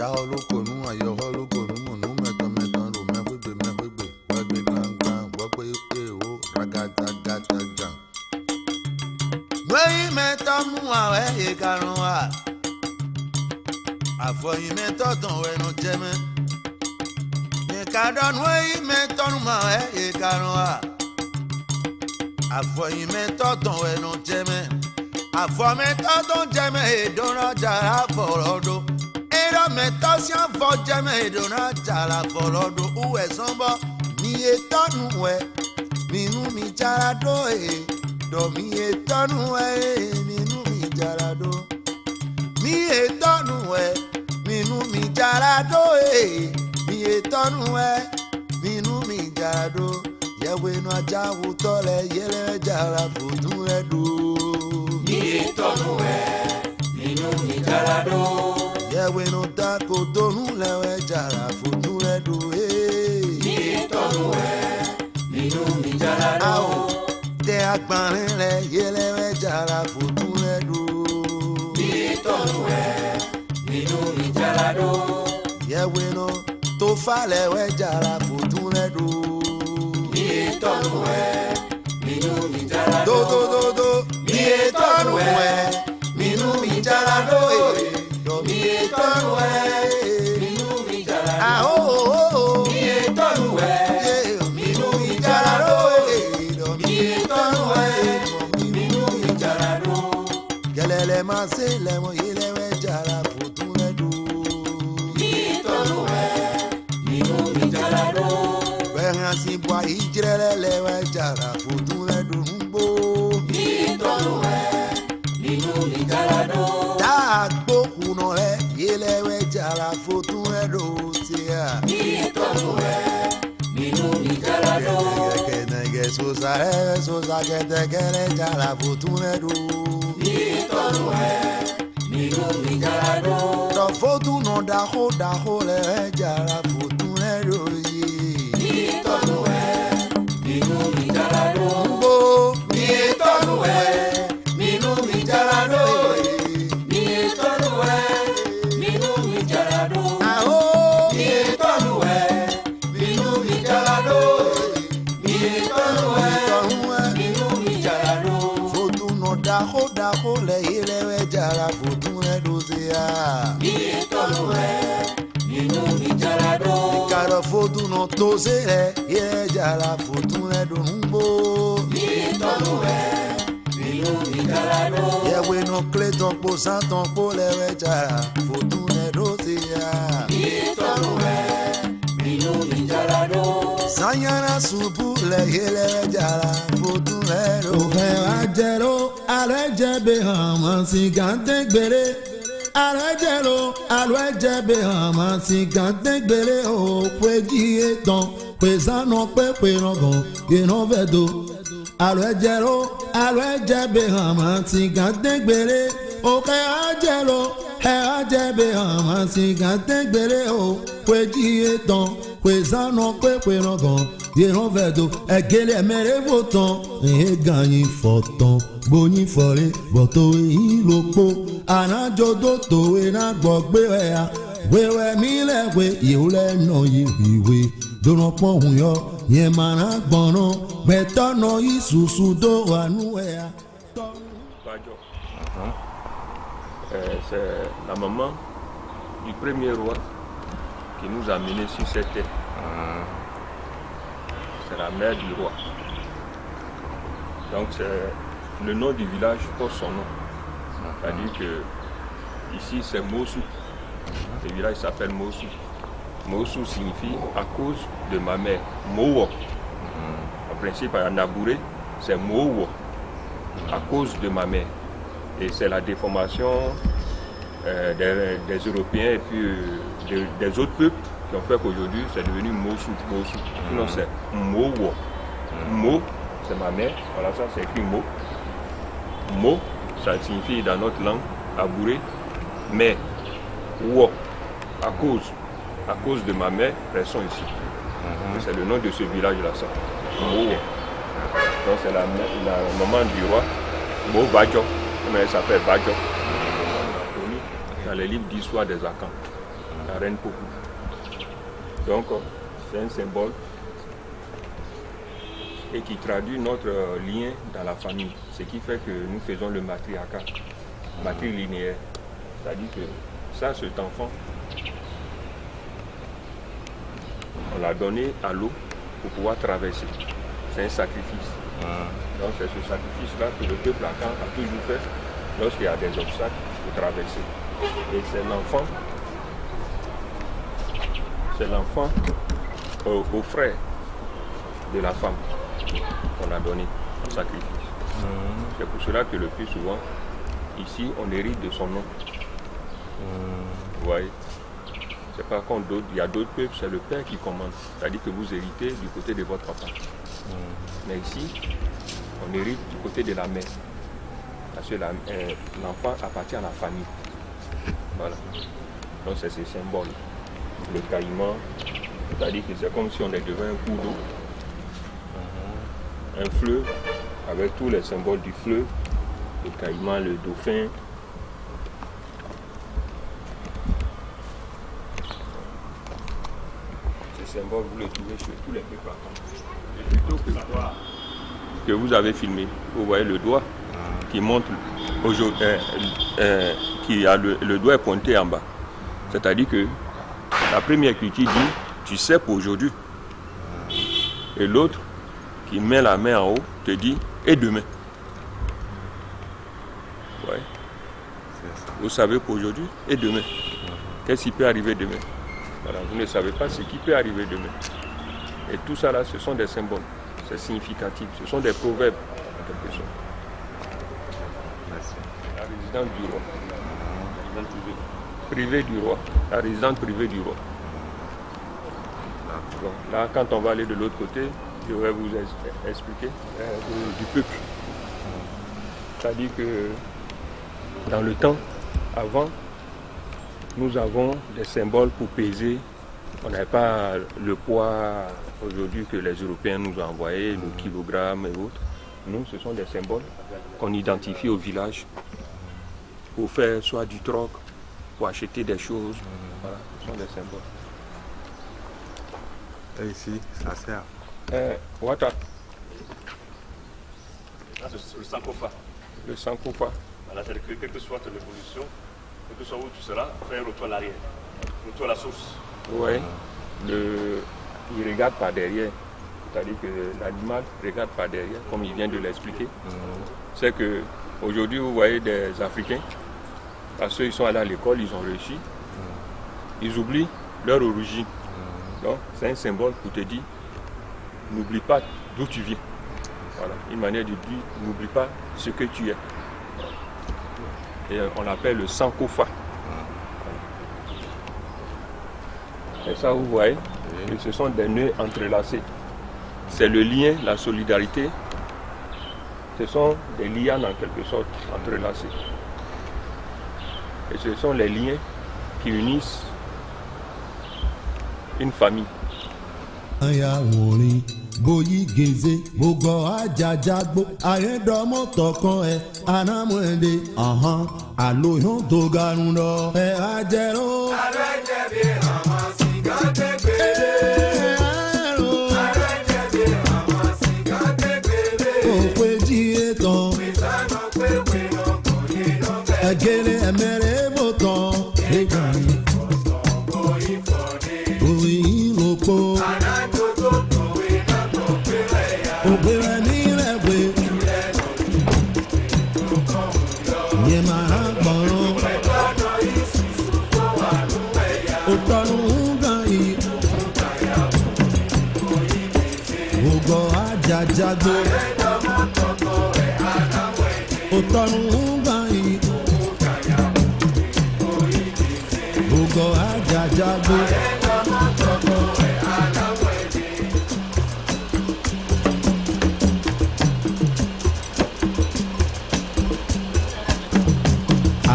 Jaholukonu, Ayoholukonu, Munu, Metan, Mefube, Wagbe Gang, Wagbe Eo, Ragatagatagan. Wey Metan Muawe, Karoa. Àfọyín mẹ́tọ̀tàn ẹnu jẹ́mẹ́. Ìkàdọ́nù ẹ̀yìn mẹ́tọ́nù máa ẹ̀ ìkarùn wa. Àfọyín mẹ́tọ̀tàn ẹnu jẹ́mẹ́. Àfọmẹ́tọ̀tàn jẹ́mẹ́ ìdúná jàrá fọ̀rọ̀dọ̀. Ìrọ̀ mẹ́tọ́ sí àfọ̀ jẹ́mẹ́ ìdúná jàrá fọ̀rọ̀dọ̀. Uwẹ̀ sọ́nbọ̀ mi ètọ́nù ẹ̀ nínú mi jàrá dó ẹ̀. Dọ̀ mi ètọ́nù ẹ̀ nínú mi jàrá dó. Mi ètọ́nù ẹ̀. Nínú mi jarado mi ètọ́nù ẹ nínú mi jarado yẹ̀wò inú ajá wò tọ́lẹ̀ yẹlẹ̀ jara fòtún ẹ dùn. Mi ètọ́nù ẹ nínú mi jarado yẹ̀wò inú tako tónú lẹ́wẹ̀ jara fòtún ẹ dùn. Mi ètọ́nù ẹ nínú mi jarado tẹ agbọ̀nrín rẹ yẹlẹ̀ jara fòtún ẹ dùn. Mi ètọ́nù ẹ nínú mi jarado. Yẹ̀wò iná tó falẹ̀ wẹ̀ jara fòtún rẹ̀ dùn. Mi ètọ́nù ẹ nínú mi jarado. Dódódódó mi ètọ́nù ẹ nínú mi jarado. Mi ètọ́nù ẹ nínú mi jarado. Mi ètọ́nù ẹ nínú mi jarado. Mi ètọ́nù ẹ nínú mi jarado. Kẹlẹlẹ máa ṣe lẹ́wọ̀n yìí lẹ́wẹ̀ jara fòtún rẹ̀ dùn. Mi ètọ́nù ẹ nínú mi jarado. Bẹ́ẹ̀rẹ̀ sí bọ́ ìjírẹ́lẹ̀ lẹ́wẹ̀ jara fòtún rẹ̀ dùn gbó. Mi ètọ́nù ẹ nínú mi jarado. Tá a gbókùnà rẹ̀ yìí lẹ́wẹ̀ jara fòtún rẹ̀ dùn sí à. Mi ètọ́nù ẹ nínú mi jarado. Kẹ̀kẹ́ sosa kẹ̀tẹ̀kẹ̀rẹ̀ jara fòtún rẹ̀ dùn. Mi ètọ́nù ẹ nínú mi jarado. Dọ̀ fòtún náà dáhó lẹ́wẹ̀ jara fòtún rẹ̀ dùn yìí. Mi ètọ́nù ẹ nínú mi jarado. Gbó Mi ètọ́nù ẹ nínú mi jarado. Mi ètọ́nù ẹ nínú mi jarado. àhó. Mi ètọ́nù ẹ nínú mi jarado. Mi ètọ́nù ẹ nínú mi jarado. Fòtún náà dáhó lẹ́yìn lẹ́wẹ̀ jara fòtún rẹ̀ dùn sí à. Mi ètọ́nù ẹ nínú mi jarado. Ìkàrọ̀ fòtún náà tó sí rẹ̀ yẹ jara fòtún rẹ̀ dùn gbó. Mi ètọ́nù ẹ nínú mi jarado. Yẹ̀wò iná cléton po santan po lẹ́wẹ̀ jara fòtún rẹ̀ dùn sí à. Mi ètọ́nù ẹ nínú mi jarado. Sanyana ṣubú lẹ́yìn lẹ́wẹ̀ jara fòtún rẹ̀ dùn. Òfẹ́ ajẹ́rò alẹ́jẹ̀bẹ̀ hàn mọ́ sí gàǹtẹ̀gbèrè. Alẹ́jẹ̀rò alẹ́jẹ̀bẹ̀ hàn mọ́ sí gàǹtẹ̀gbèrè. Òpè jíye tán pè sánà pé rọgàn iná fẹ́ do. Alẹ́jẹ̀rò alẹ́jẹ̀bẹ̀ hàn mọ́ sí gàǹtẹ̀gbèrè. Òkè ajẹ́rò ajẹ́bẹ̀ hàn mọ́ sí gàǹtẹ̀gbèrè. Òpè jíye tán pè sánà pé rọgàn iná fẹ́ do. Ẹ̀gẹ́lẹ̀ mẹ́rẹ́ fò tán ìhẹ́ gànyìn fọ̀ tán. Bonyi fọre bọ̀tò èyí ló po ànájọ́dọ̀ tòwe náà gbọ́ gbé ẹ̀yà wẹ́wẹ́ mílẹ̀ wé ìhùlẹ̀ náà ìwé dùnà pọ̀hùn yọ yẹn máa ná gbọ̀nà gbẹ̀tọ́ náà yìí sùsù tó wà nú ẹ̀yà. C'est la maman du premier roi qui nous a menés sur cette terre. C'est la mère du roi. Donc le nom du village porte son nom. C'est-à-dire que ici c'est Mossou. Le village s'appelle Mossou. Mossou signifie à cause de ma mère. Mowo. En principe à Nabouré, c'est Mowo. À cause de ma mère. Et c'est la déformation des Européens et puis des autres peuples qui ont fait qu'aujourd'hui c'est devenu Mossou. Sinon c'est Mowo. Mo, c'est ma mère. Voilà, ça c'est écrit Mo. Mo, ça signifie dans notre langue, Abouré, mais Wo, à cause de ma mère, restons ici. C'est le nom de ce village-là, ça. Mo. Donc c'est la maman du roi, Mo Vadjo, mais elle s'appelle Vadjo. Dans les livres d'histoire des Akans. la reine Poku. Donc, c'est un symbole et qui traduit notre lien dans la famille. Ce qui fait que nous faisons le matriarcat, matrilinéaire. C'est-à-dire que ça, cet enfant, on l'a donné à l'eau pour pouvoir traverser. C'est un sacrifice. Donc c'est ce sacrifice-là que le peuple Akan a toujours fait lorsqu'il y a des obstacles pour traverser. Et c'est l'enfant au frère de la femme qu'on a donné en sacrifice. C'est pour cela que le plus souvent, ici, on hérite de son nom. Vous voyez, c'est pas comme d'autres, il y a d'autres peuples, c'est le père qui commande. C'est-à-dire que vous héritez du côté de votre papa. Mais ici, on hérite du côté de la mère. Parce que l'enfant appartient à la famille. Voilà. Donc c'est ce symbole. Le caïman, c'est-à-dire que c'est comme si on est devant un cours d'eau. Un fleuve, avec tous les symboles du fleuve. Le caïman, le dauphin. Ce symbole, vous le trouvez chez tous les peuples. Et plutôt que vous avez filmé, vous voyez le doigt qui montre qui a le doigt est pointé en bas. C'est-à-dire que la première critique dit tu sais pour aujourd'hui. Et l'autre qui met la main en haut te dit et demain. Ouais. Vous savez pour aujourd'hui et demain. Qu'est-ce qui peut arriver demain? Voilà, vous ne savez pas ce qui peut arriver demain. Et tout ça là, ce sont des symboles. C'est significatif. Ce sont des proverbes en quelque sorte. Merci. La résidence du roi. La résidence privée du roi. La résidence privée du roi. Bon, là, quand on va aller de l'autre côté, je vais vous expliquer du peuple. C'est-à-dire que dans le temps, avant, nous avons des symboles pour peser. On n'avait pas le poids aujourd'hui que les Européens nous ont envoyé, le kilogramme et autres. Nous, ce sont des symboles qu'on identifie au village pour faire soit du troc, pour acheter des choses. Voilà, ce sont des symboles. Et ici, ça sert. Wata, Là, c'est le sankofa. le sankofa. Voilà, c'est-à-dire que quelle que soit ton évolution, quel que soit où tu seras, fais un retour en arrière. Retour à la source. Oui, il regarde par derrière. C'est-à-dire que l'animal regarde par derrière, comme il vient de l'expliquer. C'est que aujourd'hui, vous voyez des Africains, parce qu'ils sont allés à l'école, ils ont réussi. Ils oublient leur origine. Donc, c'est un symbole pour te dire, n'oublie pas d'où tu viens. Voilà, une manière de dire, n'oublie pas ce que tu es. Et on l'appelle le sankofa. Et ça, vous voyez, que ce sont des nœuds entrelacés. C'est le lien, la solidarité. Ce sont des lianes en quelque sorte entrelacées. Et ce sont les liens qui unissent une famille. Boyi geze gbogbo ajajagbo ayédọmọ tọkàn ẹ anamọ̀ẹ́dẹ àlóyún tó garun lọ ẹ ajẹrò. Àlọ́ ẹ̀jẹ̀ bí ọmọ sìgá kékeré. Àlọ́ ẹ̀jẹ̀ bí ọmọ sìgá kékeré. Òpè jíye tán. Ìsànà pépé ọkùnrin ló bẹ̀. Ẹ̀gẹ́lẹ́ ẹ̀mẹ́rẹ́ bò tán. Ìgbàlè fọ̀tọ̀ bóyí fọ̀dé. Òyìn òpó. Adájọ́ tó kọ̀wé náà kò pé rẹ̀ yá. Òpè rẹ̀ nílẹ̀ pé. Ìjùlẹ̀ lọ tó kọ̀ wù yọ. Yẹ máa gbọ̀ràn. Ìgbàdàn ìsìsú tó wà ló ẹ̀yà. Òtọ́nu ń gan yìí. Ògọ̀ ajajagbo. Ẹ̀dọ́mọ tọkọ ẹ̀ aláwọ̀ ẹ̀jẹ̀. Òtọ́nu ń gan yìí. Ògọ̀ ajajagbo. Ẹ̀dọ́mọ tọkọ ẹ̀ aláwọ̀ ẹ̀jẹ̀.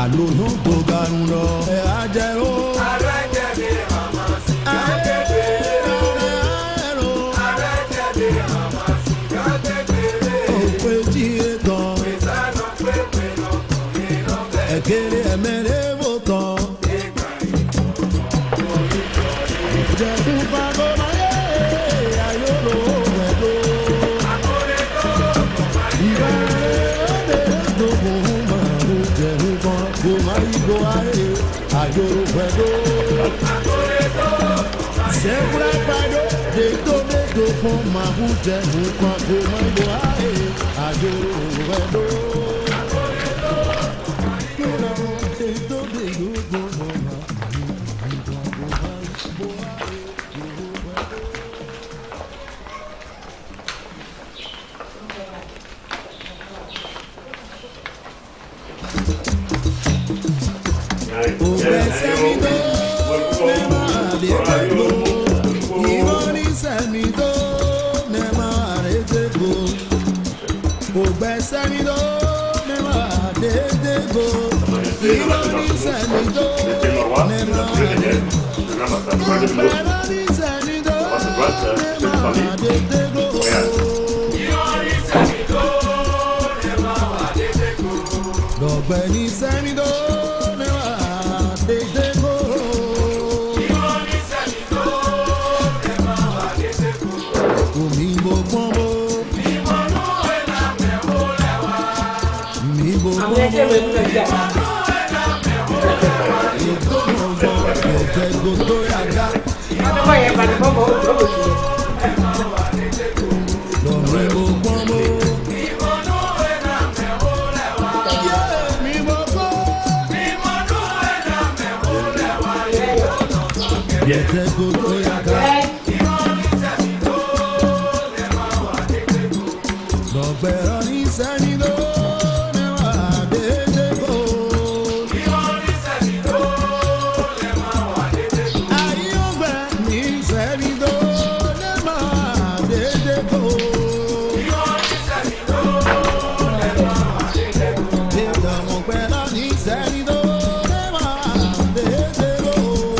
Àlóyún tó garun lọ ẹ ajẹrò. Àlọ́ ẹ̀jẹ̀ bí ọmọ sìgá kékeré. Àlọ́ ẹ̀jẹ̀ bí ọmọ sìgá kékeré. Òpè jíye tán. Ìsànà pépé ọkùnrin ló bẹ̀. Ẹ̀gẹ́lẹ́ ẹ̀mẹ́rẹ́ bò tán. Ìgbàlè fọ̀tọ̀ Igbo aye, ayoro wedo. Sefra pado, de tobe do pon mahuje mukwa koma Igbo aye, ayoro wedo. De tobe do pon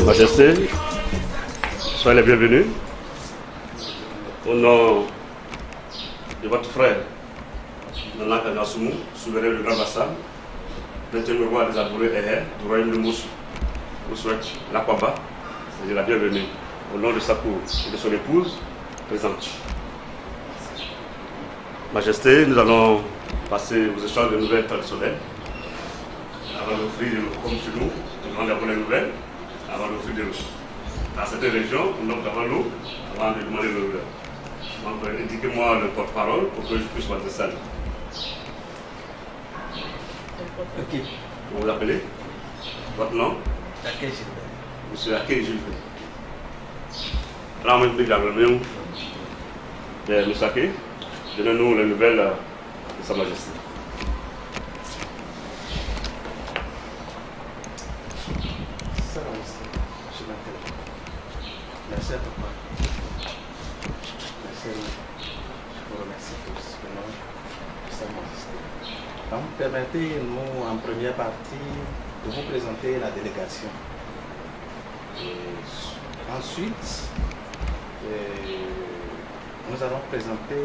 Majesté, soyez les bienvenus. Au nom de votre frère, Nana Kagasumu, souverain du Grand Bassam, 21e roi des Abourés Eher, du royaume de Moussou, vous souhaite l'Akwaba, c'est-à-dire la bienvenue. Au nom de sa cour et de son épouse, présente. Majesté, nous allons passer aux échanges de nouvelles traditionnelles. Avant d'offrir, comme chez nous, nous demandons d'abord les nouvelles. Avant d'offrir de l'eau. Dans cette région, on offre d'abord l'eau avant de demander l'eau. Donc, indiquez-moi le porte-parole pour que je puisse m'adresser à lui. Ok. Vous vous appelez? Votre nom? Akei Gilbert. Monsieur Akei Gilbert. Alors, moi, je vais vous dire, Monsieur Akei, donnez-nous les nouvelles de Sa Majesté. Merci à papa. Merci à vous. Je vous remercie tous. Maintenant, Sa Majesté. Donc, permettez-nous en première partie de vous présenter la délégation. Et ensuite, nous allons présenter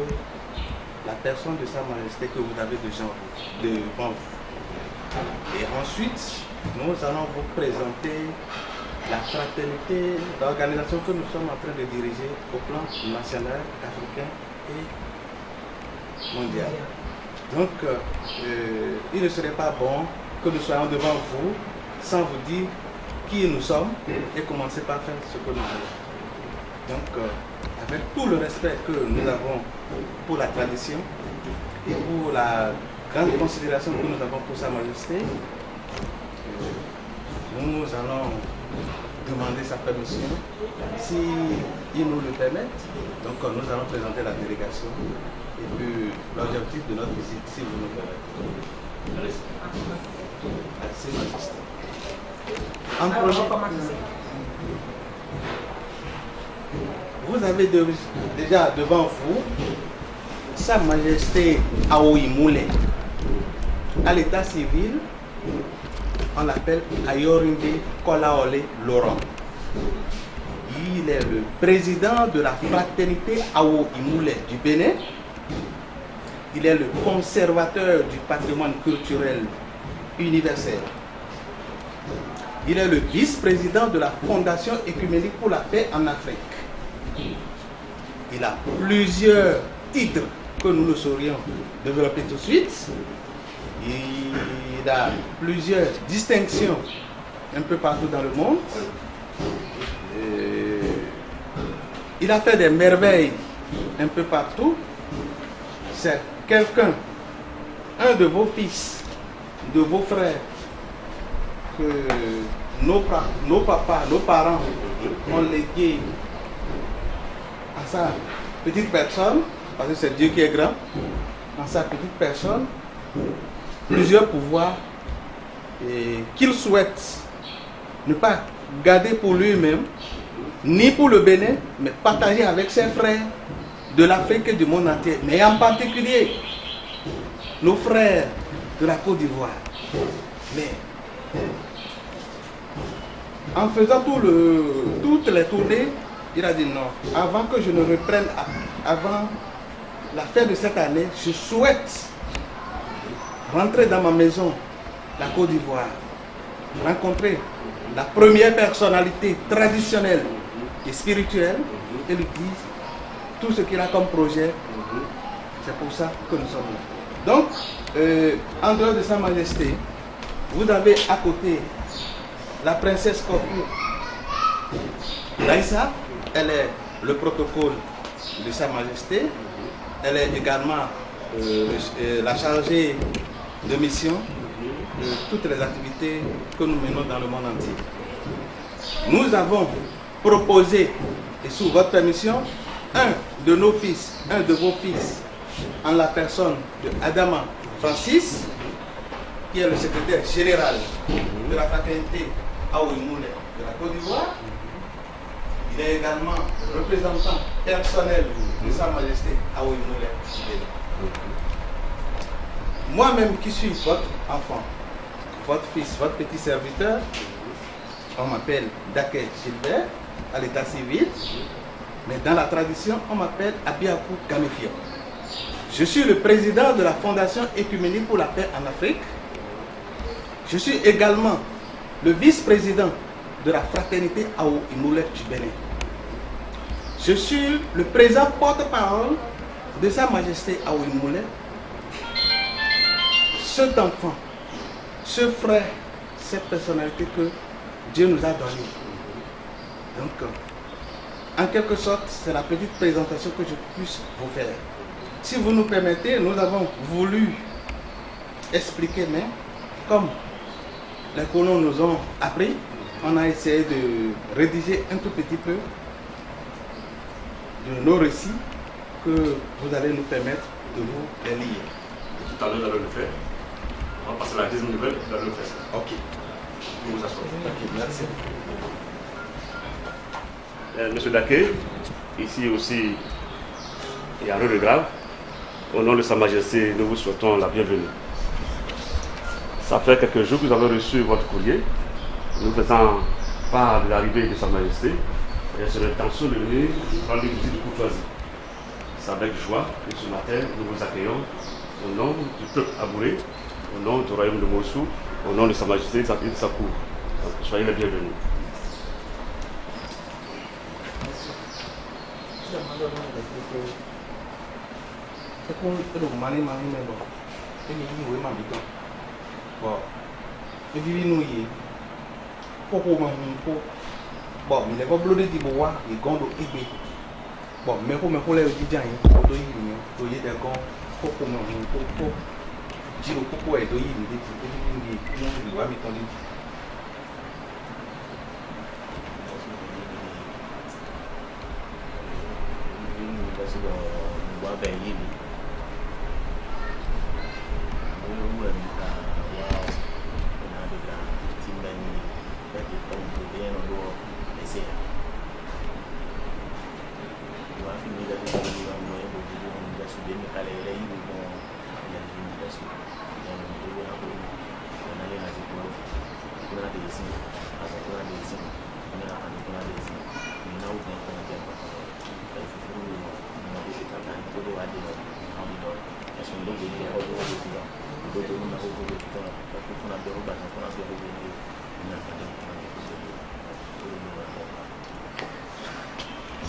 la personne de Sa Majesté que vous avez devant vous. Et ensuite, nous allons vous présenter la fraternité d'organisation que nous sommes en train de diriger au plan national, africain et mondial. Donc, il ne serait pas bon que nous soyons devant vous sans vous dire qui nous sommes et commencer par faire ce que nous voulons. Donc, avec tout le respect que nous avons pour la tradition et pour la grande considération que nous avons pour Sa Majesté, nous allons demander sa permission, si il nous le permet. Donc nous allons présenter la délégation et puis l'objectif de notre visite, si vous nous permettez. Merci, Majesté. Vous avez déjà devant vous Sa Majesté Aoi Moulé. À l'état civil, on l'appelle Ayorinde Kolaole Laurent. Il est le président de la fraternité Awo Imoulé du Bénin. Il est le conservateur du patrimoine culturel universel. Il est le vice-président de la Fondation écuménique pour la paix en Afrique. Il a plusieurs titres que nous ne saurions développer tout de suite. Il Il a plusieurs distinctions un peu partout dans le monde. Il a fait des merveilles un peu partout. C'est quelqu'un, un de vos fils, de vos frères, que nos papas, nos parents ont légué à sa petite personne, parce que c'est Dieu qui est grand, dans sa petite personne, plusieurs pouvoirs qu'il souhaite ne pas garder pour lui-même, ni pour le Bénin, mais partager avec ses frères de l'Afrique et du monde entier, mais en particulier nos frères de la Côte d'Ivoire. Mais en faisant toutes les tournées, il a dit non, avant que je ne reprenne, avant la fin de cette année, je souhaite rentrer dans ma maison, la Côte d'Ivoire, rencontrer la première personnalité traditionnelle et spirituelle et lui dire tout ce qu'il a comme projet. C'est pour ça que nous sommes là. Donc, en dehors de Sa Majesté, vous avez à côté la princesse Korku Laïssa. Elle est le protocole de Sa Majesté. Elle est également la chargée de mission de toutes les activités que nous menons dans le monde entier. Nous avons proposé, et sous votre permission, un de nos fils, un de vos fils, en la personne de Adama Francis, qui est le secrétaire général de la fraternité Aouimoulé de la Côte d'Ivoire. Il est également représentant personnel de Sa Majesté Aouimoulé. Moi-même qui suis votre enfant, votre fils, votre petit serviteur, on m'appelle Daké Gilbert à l'état civil, mais dans la tradition, on m'appelle Abiakou Kamefia. Je suis le président de la Fondation Écuménique pour la paix en Afrique. Je suis également le vice-président de la fraternité Aou Imoulé du Bénin. Je suis le président porte-parole de Sa Majesté Aou Imoulé. Cet enfant, ce frère, cette personnalité que Dieu nous a donnée. Donc, en quelque sorte, c'est la petite présentation que je puisse vous faire. Si vous nous permettez, nous avons voulu expliquer, mais comme les colons nous ont appris, on a essayé de rédiger un tout petit peu de nos récits que vous allez nous permettre de vous les lire. Tout à l'heure, nous allons le faire. On va passer à la deuxième nouvelle, nous allons le faire. Ok. Vous vous asseyez. Ok, merci. Monsieur Daké, ici aussi, il y a un de grave. Au nom de Sa Majesté, nous vous souhaitons la bienvenue. Ça fait quelques jours que vous avez reçu votre courrier, nous faisant part de l'arrivée de Sa Majesté. Et c'est l'intention de venir rendre une visite de courtoisie. C'est avec joie que ce matin, nous vous accueillons au nom du peuple abouré, au nom du royaume de Mossou, au nom de Sa Majesté et de sa cour. Donc, soyez les bienvenus. Bon, il n'est pas bloqué de bois, il gonde au Igbe. Bon, mais pour me coller au Didjan, il faut que il y ait des gants, pour que me dire pourquoi il doit y avoir des gens.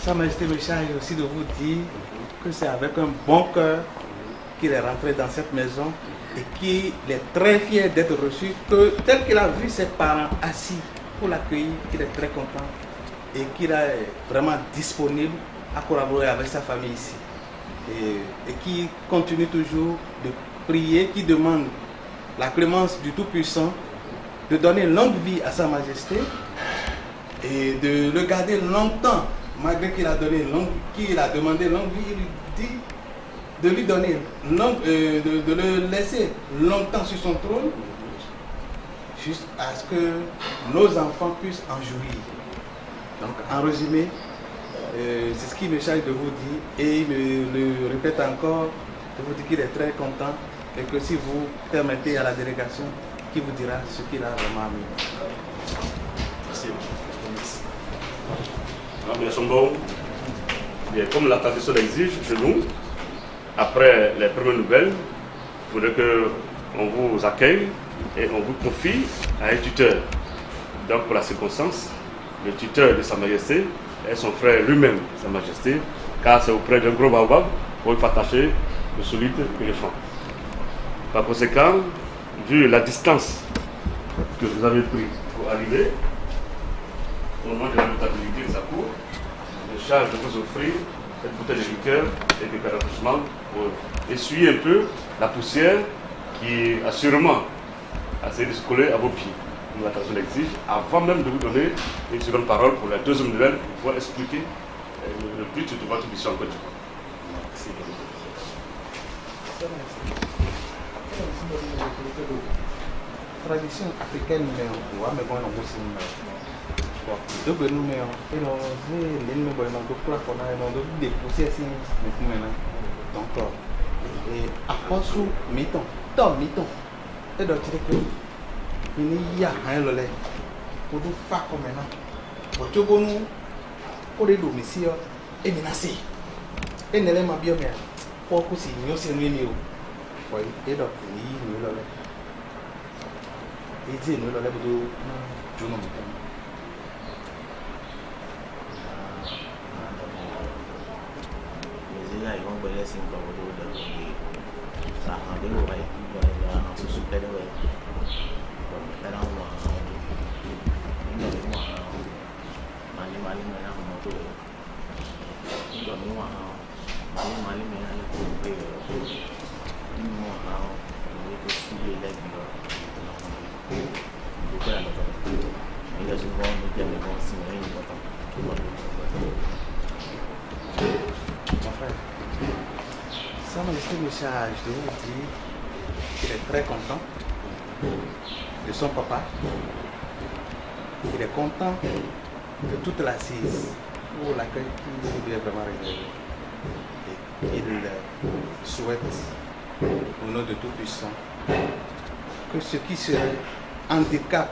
Sa Majesté me charge aussi de vous dire que c'est avec un bon cœur qu'il est rentré dans cette maison et qu'il est très fier d'être reçu, que tel qu'il a vu ses parents assis pour l'accueillir, qu'il est très content et qu'il est vraiment disponible à collaborer avec sa famille ici. Et qui continue toujours de prier, qui demande la clémence du Tout-Puissant de donner longue vie à Sa Majesté et de le garder longtemps, malgré qu'il a demandé longue vie, il lui dit de lui donner de le laisser longtemps sur son trône, juste à ce que nos enfants puissent en jouir. Donc, en résumé, c'est ce qui me charge de vous dire, et il me le répète encore, de vous dire qu'il est très content et que si vous permettez à la délégation, qui vous dira ce qu'il a vraiment mis. Merci. Bien, Sombo, bien, comme la tradition l'exige chez nous, après les premières nouvelles, il faudrait qu'on vous accueille et on vous confie à un tuteur. Donc pour la circonstance, le tuteur de Sa Majesté est son frère lui-même, Sa Majesté, car c'est auprès d'un gros baobab pour il faut attacher le solide éléphant. Par conséquent, vu la distance que vous avez pris pour arriver, au nom de la notabilité de sa cour, je charge de vous offrir cette bouteille de liqueur et de carapouchement pour essuyer un peu la poussière qui a sûrement essayé de se coller à vos pieds. La tradition l'exige, avant même de vous donner une seconde parole pour la deuxième nouvelle, pour expliquer le but de votre mission en Côte d'Ivoire. Merci. Tradition africaine, mais bon, on aussi. Donc, nous, mais on donc, et après sous mettons, et donc, il y a un lolé pour nous faire comme maintenant. Pour tout bon, pour les domiciles et menacés. Et ne l'aime bien, mais pour que si nous sommes venus, oui, et donc, il nous lolé. Et dit nous lolé pour tout le monde. Ils vont vous laisser un peu de ça en deux ouais dans ce super de ouais bon faire un mois mali mais en moto donc moi mali mais en coupe moi on est aussi les donc là il y a souvent des gens qui sont mon frère, Sa Majesté me charge de vous dire qu'il est très content de son papa. Il est content de toute l'assise pour l'accueil qui lui est vraiment réservé. Et il souhaite, au nom de Tout-Puissant, que ce qui serait handicap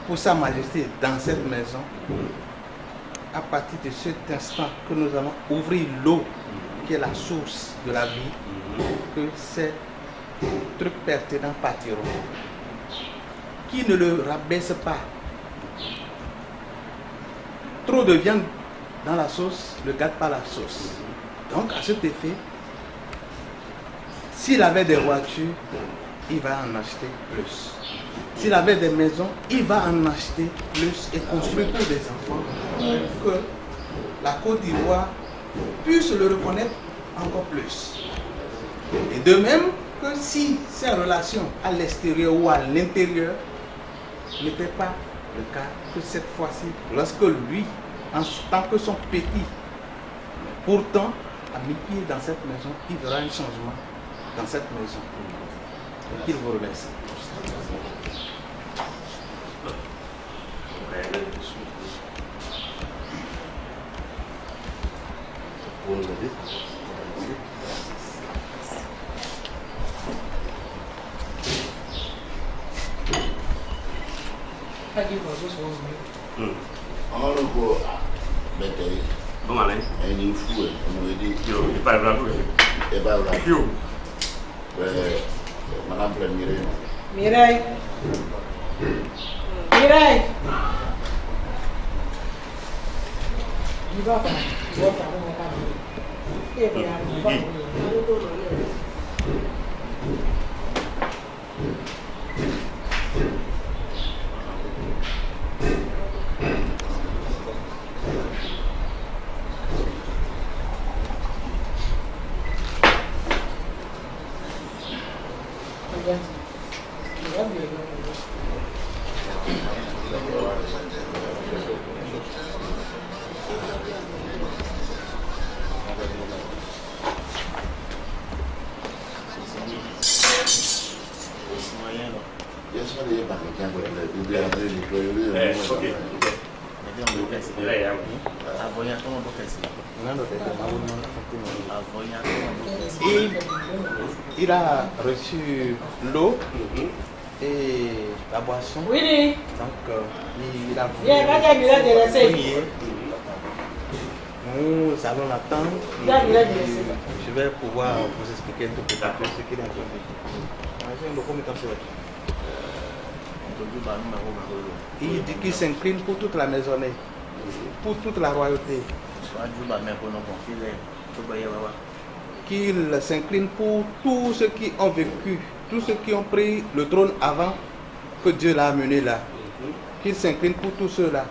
pour Sa Majesté dans cette maison, à partir de cet instant que nous allons ouvrir l'eau qui est la source de la vie, que ces trucs pertinents partiront. Qui ne le rabaisse pas. Trop de viande dans la sauce ne gâte pas la sauce. Donc à cet effet, s'il avait des voitures, il va en acheter plus. S'il avait des maisons, il va en acheter plus et construire pour des enfants pour que la Côte d'Ivoire puisse le reconnaître encore plus. Et de même que si ces relations à l'extérieur ou à l'intérieur n'étaient pas le cas, que cette fois-ci, lorsque lui, en tant que son petit, pourtant a mis pied dans cette maison, il verra un changement dans cette maison. Et qu'il vous remercie. Bon allez. Ẹni fún ẹ ọmọ ẹdí. Yo, il parle blanc. Ẹ bá ra. Yo. Madame Première. Mireille. Mireille. Il va pas. Il va pas. Il va pas. Ok. Il a reçu l'eau et la boisson. Oui. Donc, il a Viens, prier. Nous allons l'attendre. Je vais pouvoir vous expliquer tout petit peu ce qu'il est en train de dire. Il dit qu'il s'incline pour toute la maisonnée, pour toute la royauté. Qu'il s'incline pour tous ceux qui ont vécu, tous ceux qui ont pris le trône avant que Dieu l'a amené là. Qu'il s'incline pour tous ceux-là.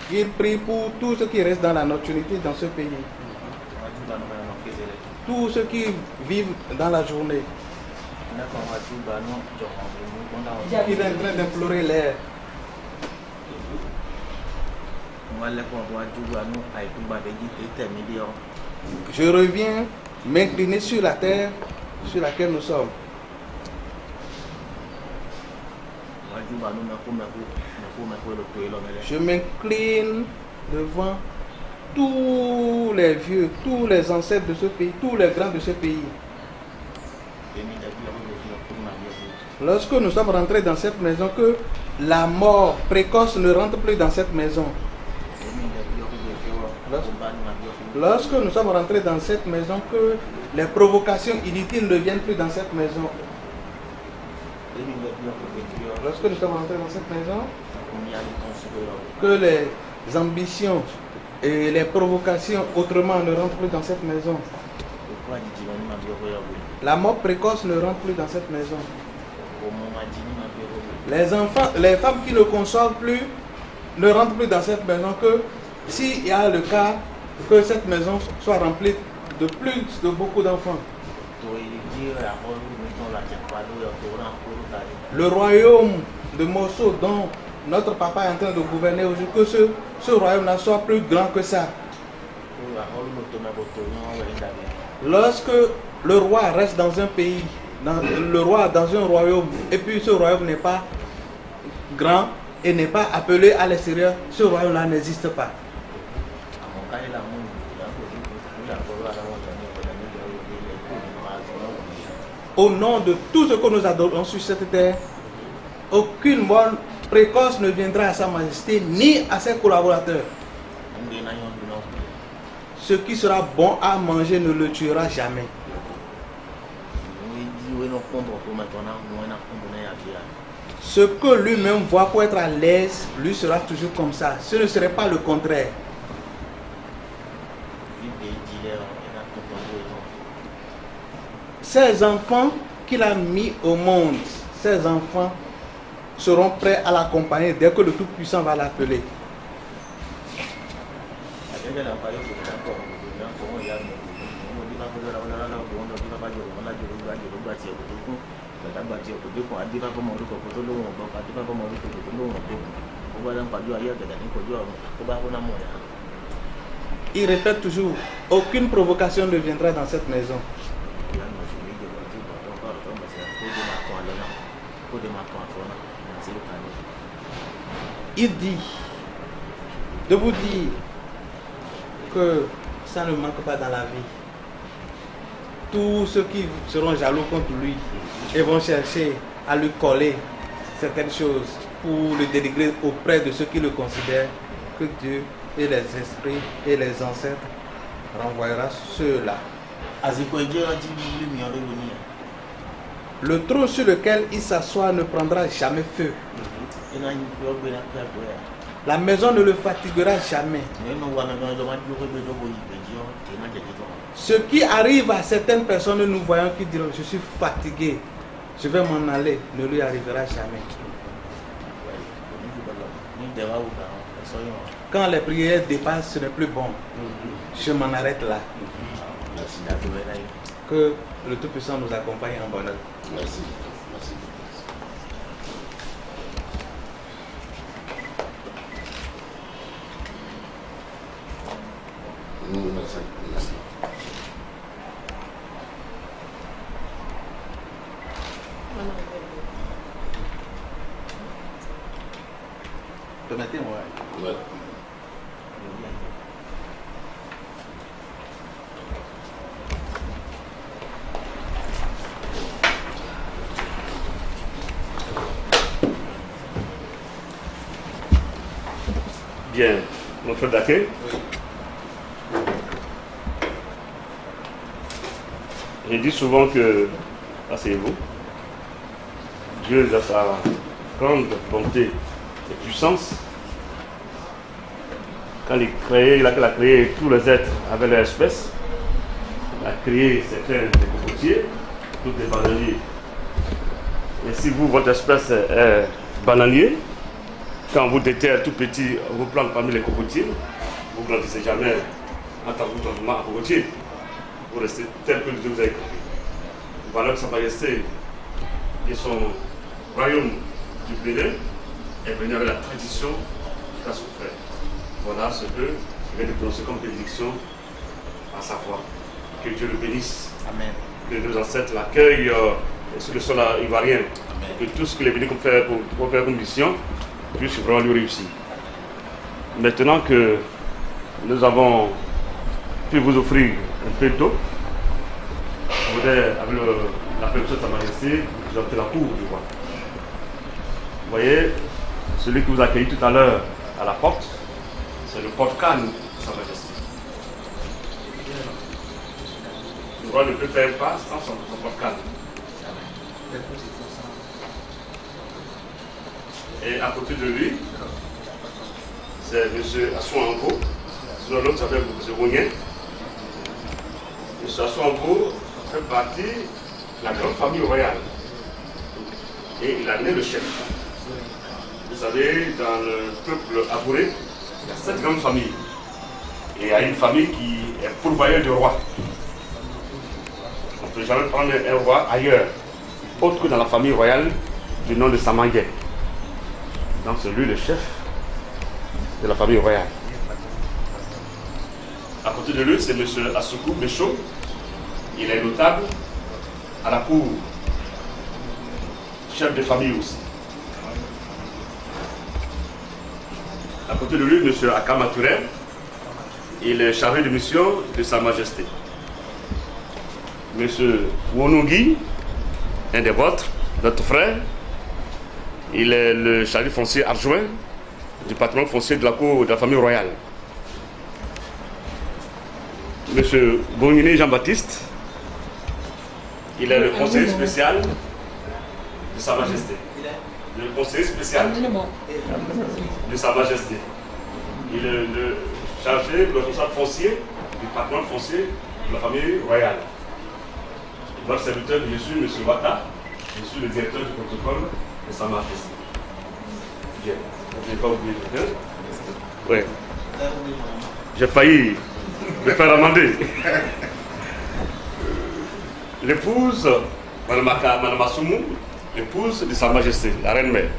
Qu'il prie pour tous ceux qui restent dans la nocturnité dans ce pays. Tous ceux qui vivent dans la journée. Il est en train d'implorer l'air. Je reviens m'incliner sur la terre sur laquelle nous sommes. Je m'incline devant tous les vieux, tous les ancêtres de ce pays, tous les grands de ce pays. Lorsque nous sommes rentrés dans cette maison, que la mort précoce ne rentre plus dans cette maison. Lorsque nous sommes rentrés dans cette maison, que les provocations inutiles ne viennent plus dans cette maison. Lorsque nous sommes rentrés dans cette maison, que les ambitions et les provocations autrement ne rentrent plus dans cette maison. La mort précoce ne rentre plus dans cette maison. Les enfants, les femmes qui ne conçoivent plus ne rentrent plus dans cette maison, que s'il y a le cas que cette maison soit remplie de beaucoup d'enfants. Le royaume de Mosso dont notre papa est en train de gouverner aujourd'hui, que ce royaume-là soit plus grand que ça. Lorsque le roi reste dans un pays, le roi dans un royaume, et puis ce royaume n'est pas grand et n'est pas appelé à l'extérieur, ce royaume-là n'existe pas. Au nom de tout ce que nous adorons sur cette terre, aucune mort précoce ne viendra à Sa Majesté ni à ses collaborateurs. Ce qui sera bon à manger ne le tuera jamais. Ce que lui-même voit pour être à l'aise, lui sera toujours comme ça. Ce ne serait pas le contraire. Ces enfants qu'il a mis au monde, ces enfants seront prêts à l'accompagner dès que le Tout-Puissant va l'appeler. Il répète toujours, aucune provocation ne viendra dans cette maison. Il dit de vous dire que ça ne manque pas dans la vie. Tous ceux qui seront jaloux contre lui et vont chercher à lui coller certaines choses pour le dénigrer auprès de ceux qui le considèrent, que Dieu et les esprits et les ancêtres renvoyera ceux-là. Le trône sur lequel il s'assoit ne prendra jamais feu. La maison ne le fatiguera jamais. Ce qui arrive à certaines personnes, nous voyons qui diront je suis fatigué, je vais m'en aller, ne lui arrivera jamais. Quand les prières dépassent, ce n'est plus bon. Je m'en arrête là. Que le Tout-Puissant nous accompagne en bonheur. Merci. Merci. Merci. Permettez-moi. Ouais. Bien, mon frère d'accueil. Je dis souvent que, asseyez-vous, Dieu, dans sa grande bonté et puissance, quand il a créé tous les êtres avec leur espèce, il a créé certains des cocotiers, d'autres des bananiers. Et si vous, votre espèce est bananier, quand vous étiez tout petit, vous plantez parmi les cocotiers, vous ne grandissez jamais en tant que transformant en cocotier. Vous restez tel que Dieu vous a créé. Valeur de sa majesté et son royaume du Bénin est venu avec la tradition jusqu'à son frère. Voilà ce que je vais prononcer comme bénédiction à sa foi. Que Dieu le bénisse. Amen. Que nos ancêtres l'accueillent sur le sol ivoirien. Amen. Que tout ce qu'il est venu faire pour faire comme mission puisse vraiment lui réussir. Maintenant que nous avons pu vous offrir un peu d'eau, je voudrais, avec la permission de Sa Majesté, vous offrir la cour du roi. Vous voyez, celui qui vous a accueilli tout à l'heure à la porte, c'est le porte-canne de Sa Majesté. Le roi ne peut faire pas sans son porte-canne. Et à côté de lui, c'est M. Assouambo. Sinon l'autre s'appelle M. Rougnen. M. Assouambo fait partie de la grande famille royale. Et il a né le chef. Vous savez, dans le peuple abouré, il y a 7 grandes familles. Et il y a une famille qui est pourvoyeur du roi. On ne peut jamais prendre un roi ailleurs, autre que dans la famille royale du nom de Samangué. Donc c'est lui le chef de la famille royale. À côté de lui, c'est M. Assoukou Bécho. Il est notable à la cour, chef de famille aussi. À côté de lui, M. Akamature. Il est chargé de mission de Sa Majesté. M. Wonungi, un des vôtres, notre frère, il est le chargé foncier adjoint du patrimoine foncier de la cour de la famille royale. M. Bongini Jean-Baptiste, il est le conseiller spécial de Sa Majesté. Le conseiller spécial de Sa Majesté. Il est le chargé, le responsable foncier du patrimoine foncier de la famille royale. Votre serviteur de Jésus, M. Wata, je suis le directeur du protocole de Sa Majesté. Bien. Je n'ai pas oublié quelqu'un. Oui. J'ai failli me faire amender. L'épouse, Mme Assoumou, l'épouse de Sa Majesté, la reine-mère.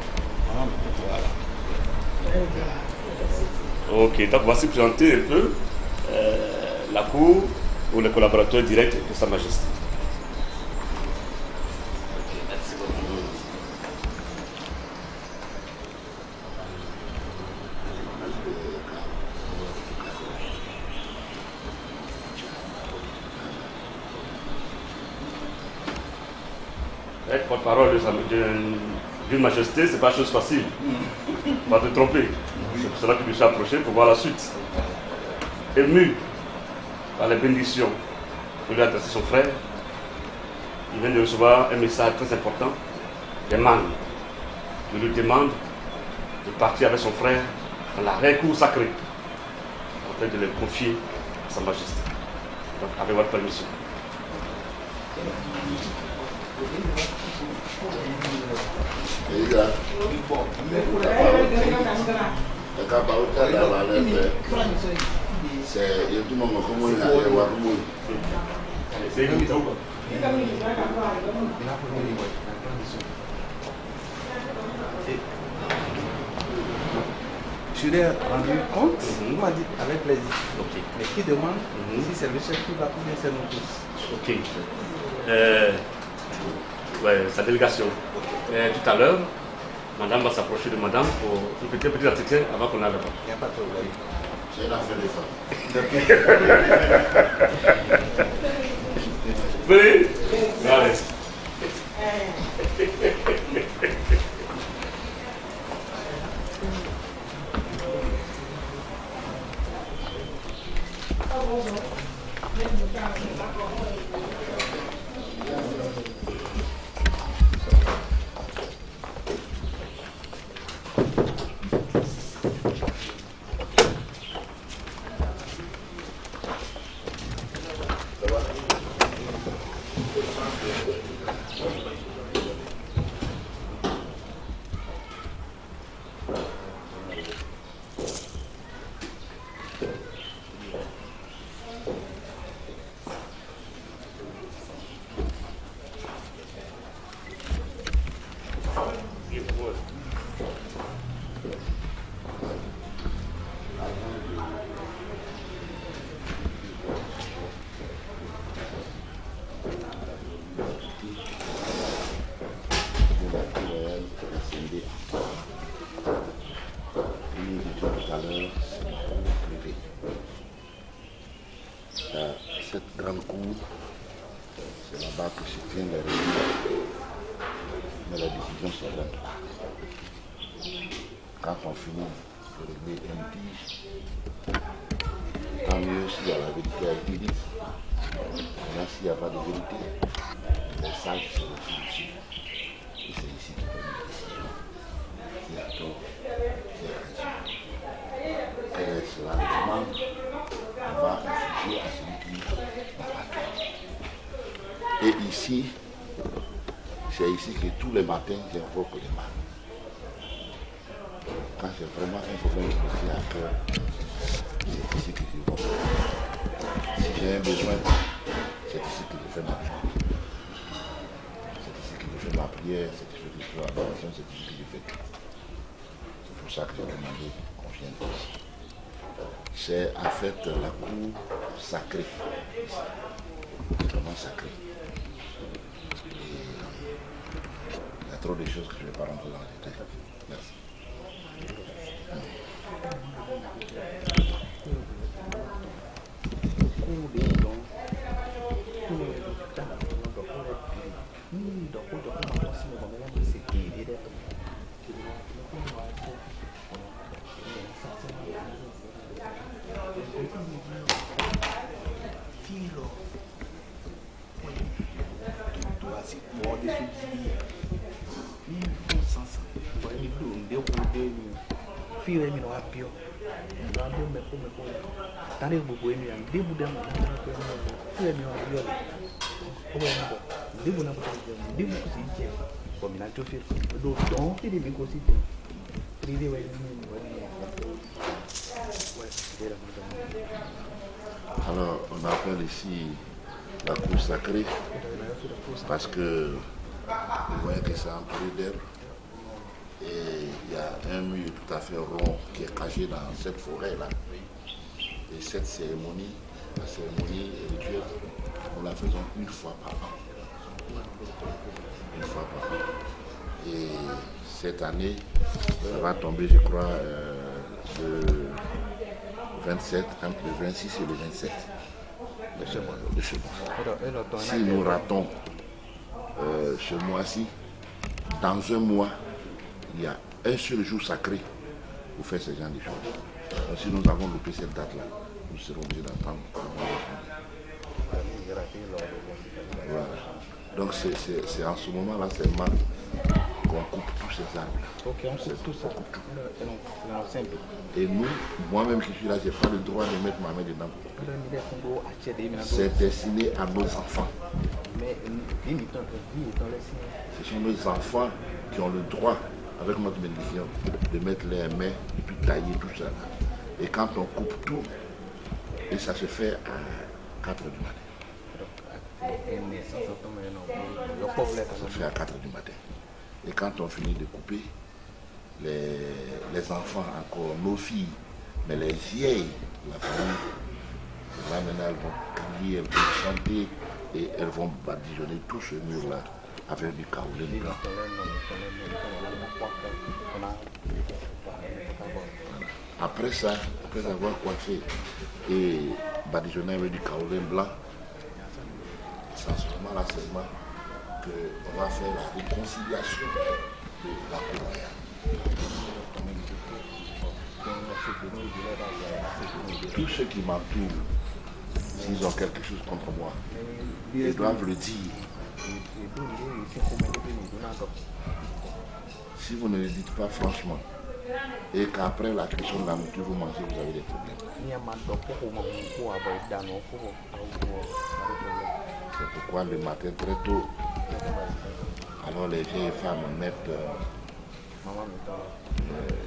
Ok, donc voici présenter un peu la cour ou les collaborateurs directs de Sa Majesté. Être porte-parole d'une majesté, c'est pas chose facile. Pas te tromper. C'est pour cela que je me suis approché pour voir la suite. Ému par les bénédictions que lui a adressé son frère, il vient de recevoir un message très important des mannes. Il lui demande de partir avec son frère dans la vraie cour sacrée, en fait de le confier à Sa Majesté. Donc, avec votre permission. Je l'ai rendu compte, il m'a dit avec plaisir. Okay. Mais qui demande si c'est le chef qui va combien c'est nous tous. Ok. Ouais, sa délégation. Tout à l'heure, Madame va s'approcher de madame pour un petit entretien avant qu'on arrive. Il n'y a pas de problème. C'est une affaire de femme. Venez. Allez. Cette grande cour, c'est là-bas que se tiennent les réunions. Mais la décision c'est là. Quand on finit de régler un litige, tant mieux si la vérité a été dite. Maintenant, s'il n'y a pas de vérité, les sages se retrouvent ici. Et c'est ici qu'ils prennent les décisions. Qui a tort, qui a raison. Quel sera le demande, on va infliger à celui qui n'a pas tort. Et ici, c'est ici que tous les matins, j'invoque les mains. Quand j'ai vraiment un problème de à cœur, c'est ici que je vois. Si j'ai un besoin, c'est ici que je fais ma prière. C'est ici que je fais ma prière, c'est ici que je fais ma adoration, c'est ici que je fais tout. C'est pour ça que j'ai demandé qu'on vienne ici. C'est en fait la cour sacrée. Vraiment sacrée. Il y a trop de choses que je ne vais pas rentrer dans les détails. Merci. Alors, on appelle ici la cour sacrée parce que vous voyez que c'est entouré d'herbes et il y a un mur tout à fait rond qui est caché dans cette forêt-là. Et cette cérémonie, la cérémonie rituelle, nous la faisons une fois par an. Une fois par an. Et cette année, ça va tomber, je crois, le 27, entre le 26 et le 27 de ce mois. Si nous ratons ce mois-ci, dans un mois, il y a un seul jour sacré pour faire ce genre de choses. Donc, si nous avons loupé cette date-là, nous serons obligés d'attendre. Voilà. Donc c'est en ce moment-là seulement qu'on coupe tous ces arbres. Ok, on coupe tout ça. Et nous, moi-même qui suis là, je n'ai pas le droit de mettre ma main dedans. C'est destiné à nos enfants. Ce sont nos enfants qui ont le droit, avec notre bénédiction, de mettre les mains et puis tailler tout ça. Et quand on coupe tout, et ça se fait à 4 du matin. Ça se fait à 4 du matin. Et quand on finit de couper, les enfants encore, nos filles, mais les vieilles, la famille, là maintenant elles vont crier, elles vont chanter et elles vont badigeonner tout ce mur-là avec du kaolin blanc. Après ça, après avoir coiffé et badigeonné avec du kaolin blanc, c'est en ce moment-là seulement qu'on va faire la réconciliation de la cour. Tous ceux qui m'entourent, s'ils ont quelque chose contre moi, ils doivent le dire. Si vous ne le dites pas franchement, et qu'après la question de la nourriture, vous mangez, vous avez des problèmes. C'est pourquoi le matin très tôt, alors les vieilles femmes mettent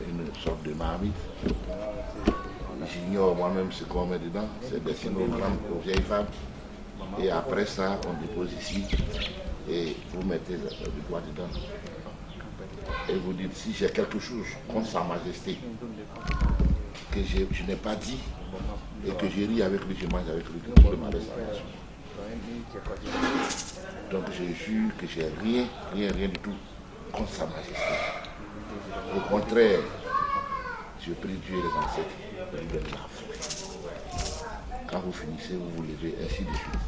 une sorte de marmite. J'ignore moi-même ce qu'on met dedans, c'est destiné aux vieilles femmes. Et après ça, on dépose ici et vous mettez le doigt dedans. Et vous dites, si j'ai quelque chose contre Sa Majesté, que je n'ai pas dit, et que je ris avec lui, je mange avec lui, que je demande sa raison. Donc je jure que j'ai rien du tout contre Sa Majesté. Au contraire, je prie Dieu et les ancêtres de lui donner la foi. Quand vous finissez, vous vous levez, ainsi de suite.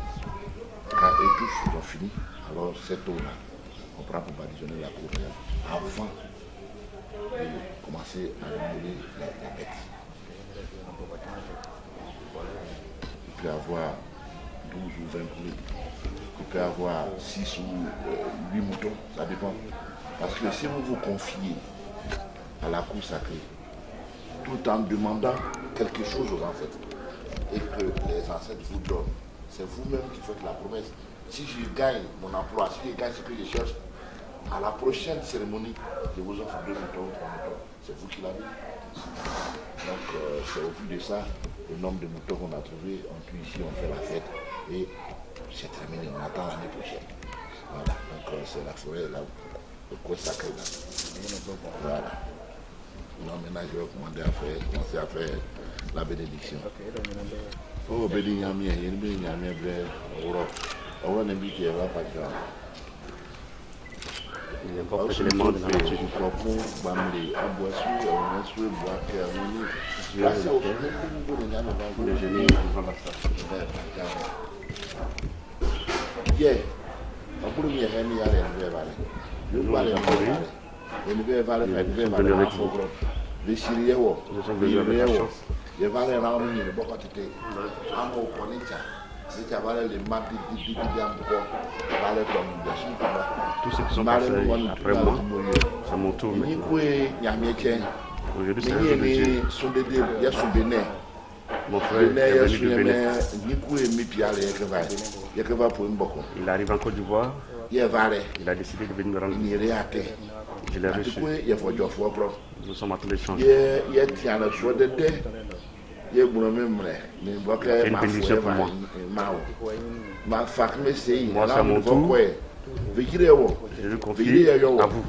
Quand eux tous ont fini, alors cette eau-là, on prend pour badigeonner la cour avant de commencer à brûler les bêtes. Il peut y avoir 12 ou 20 poulets. Il peut y avoir 6 ou 8 moutons, ça dépend. Parce que si vous vous confiez à la cour sacrée, tout en demandant quelque chose aux ancêtres, et que les ancêtres vous donnent, c'est vous-même qui faites la promesse. Si je gagne mon emploi, si je gagne ce que je cherche, à la prochaine cérémonie, je vous offre 2 moutons ou 3 moutons. C'est vous qui l'avez. Donc c'est au vu de ça, le nombre de moutons qu'on a trouvé, on tue ici, on fait la fête et c'est terminé, on attend l'année prochaine. Voilà, donc c'est la forêt, là, le coin sacré là. Voilà. Non, maintenant je vais commencer à faire la bénédiction. Oh, bénédiction, il y a une bénédiction, on n'est plus qui est là, pas de Il invoque les éléments de la nature. Le génie devant la station. Tous ceux qui sont passés après moi, c'est mon tour maintenant. Aujourd'hui, c'est le jour de Dieu. Mon frère est venu de Bénin. Il arrive en Côte d'Ivoire. Il a décidé de venir me rendre visite. Je l'ai reçu. Nous sommes en train d'échanger. C'est une bénédiction pour moi. Moi, c'est à mon tour. Je le confie à vous.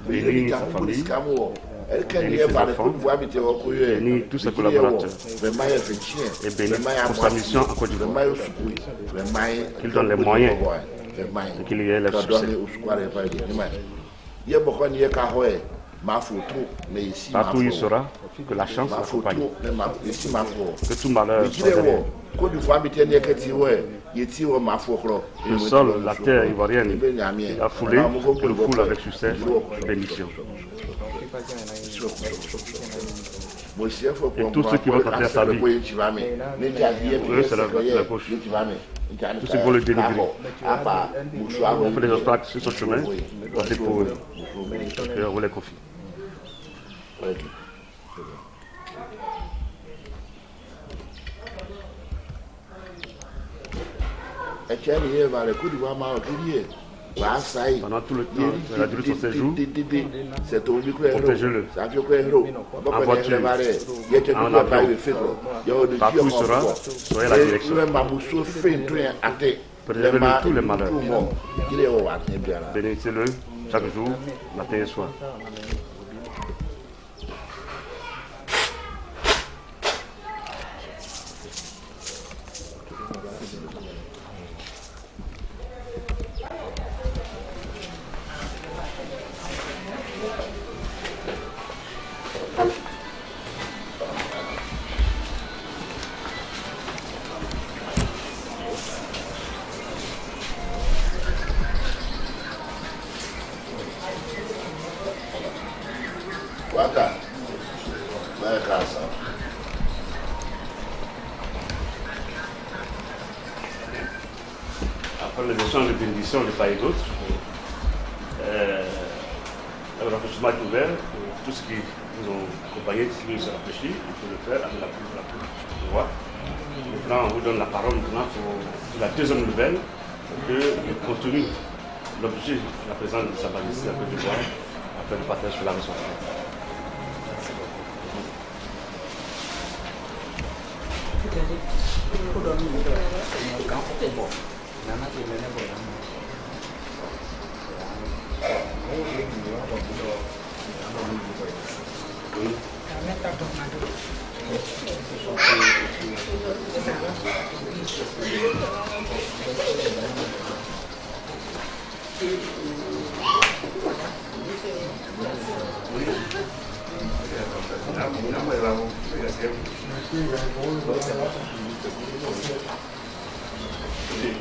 Bénis sa famille. Bénis ses enfants. Bénis tous ses collaborateurs. Et bénis pour sa mission en Côte d'Ivoire. Qu'il donne les moyens et qu'il y ait le succès. Partout où il sera, que la chance l'accompagne. Que tout malheur soit derrière. Le sol, la terre ivoirienne, a foulé, que le foule avec succès, bénédiction. Et tous ceux qui vont tenter sa vie, eux, c'est la gauche. Tous ceux qui vont le délivrer. On fait des obstacles sur ce chemin, c'est pour eux. Et on vous les confie. Pendant tout le temps, la durée de son séjour, protégez-le en voiture, en avion, partout où il sera, soyez la direction. Préservez-le de tous les malheurs. Bénissez-le chaque jour, matin et soir. Baka. Baka ça. Après les échanges de bénédictions de part et d'autre, le rafraîchissement est ouvert pour tous ceux qui nous ont accompagnés, qui veulent se rafraîchir, il faut le faire avec la droite. Maintenant, on vous donne la parole maintenant pour la deuxième nouvelle, que le contenu, l'objet de la présence de Sa Majesté la Côte d'Ivoire, après le partage sur la raison.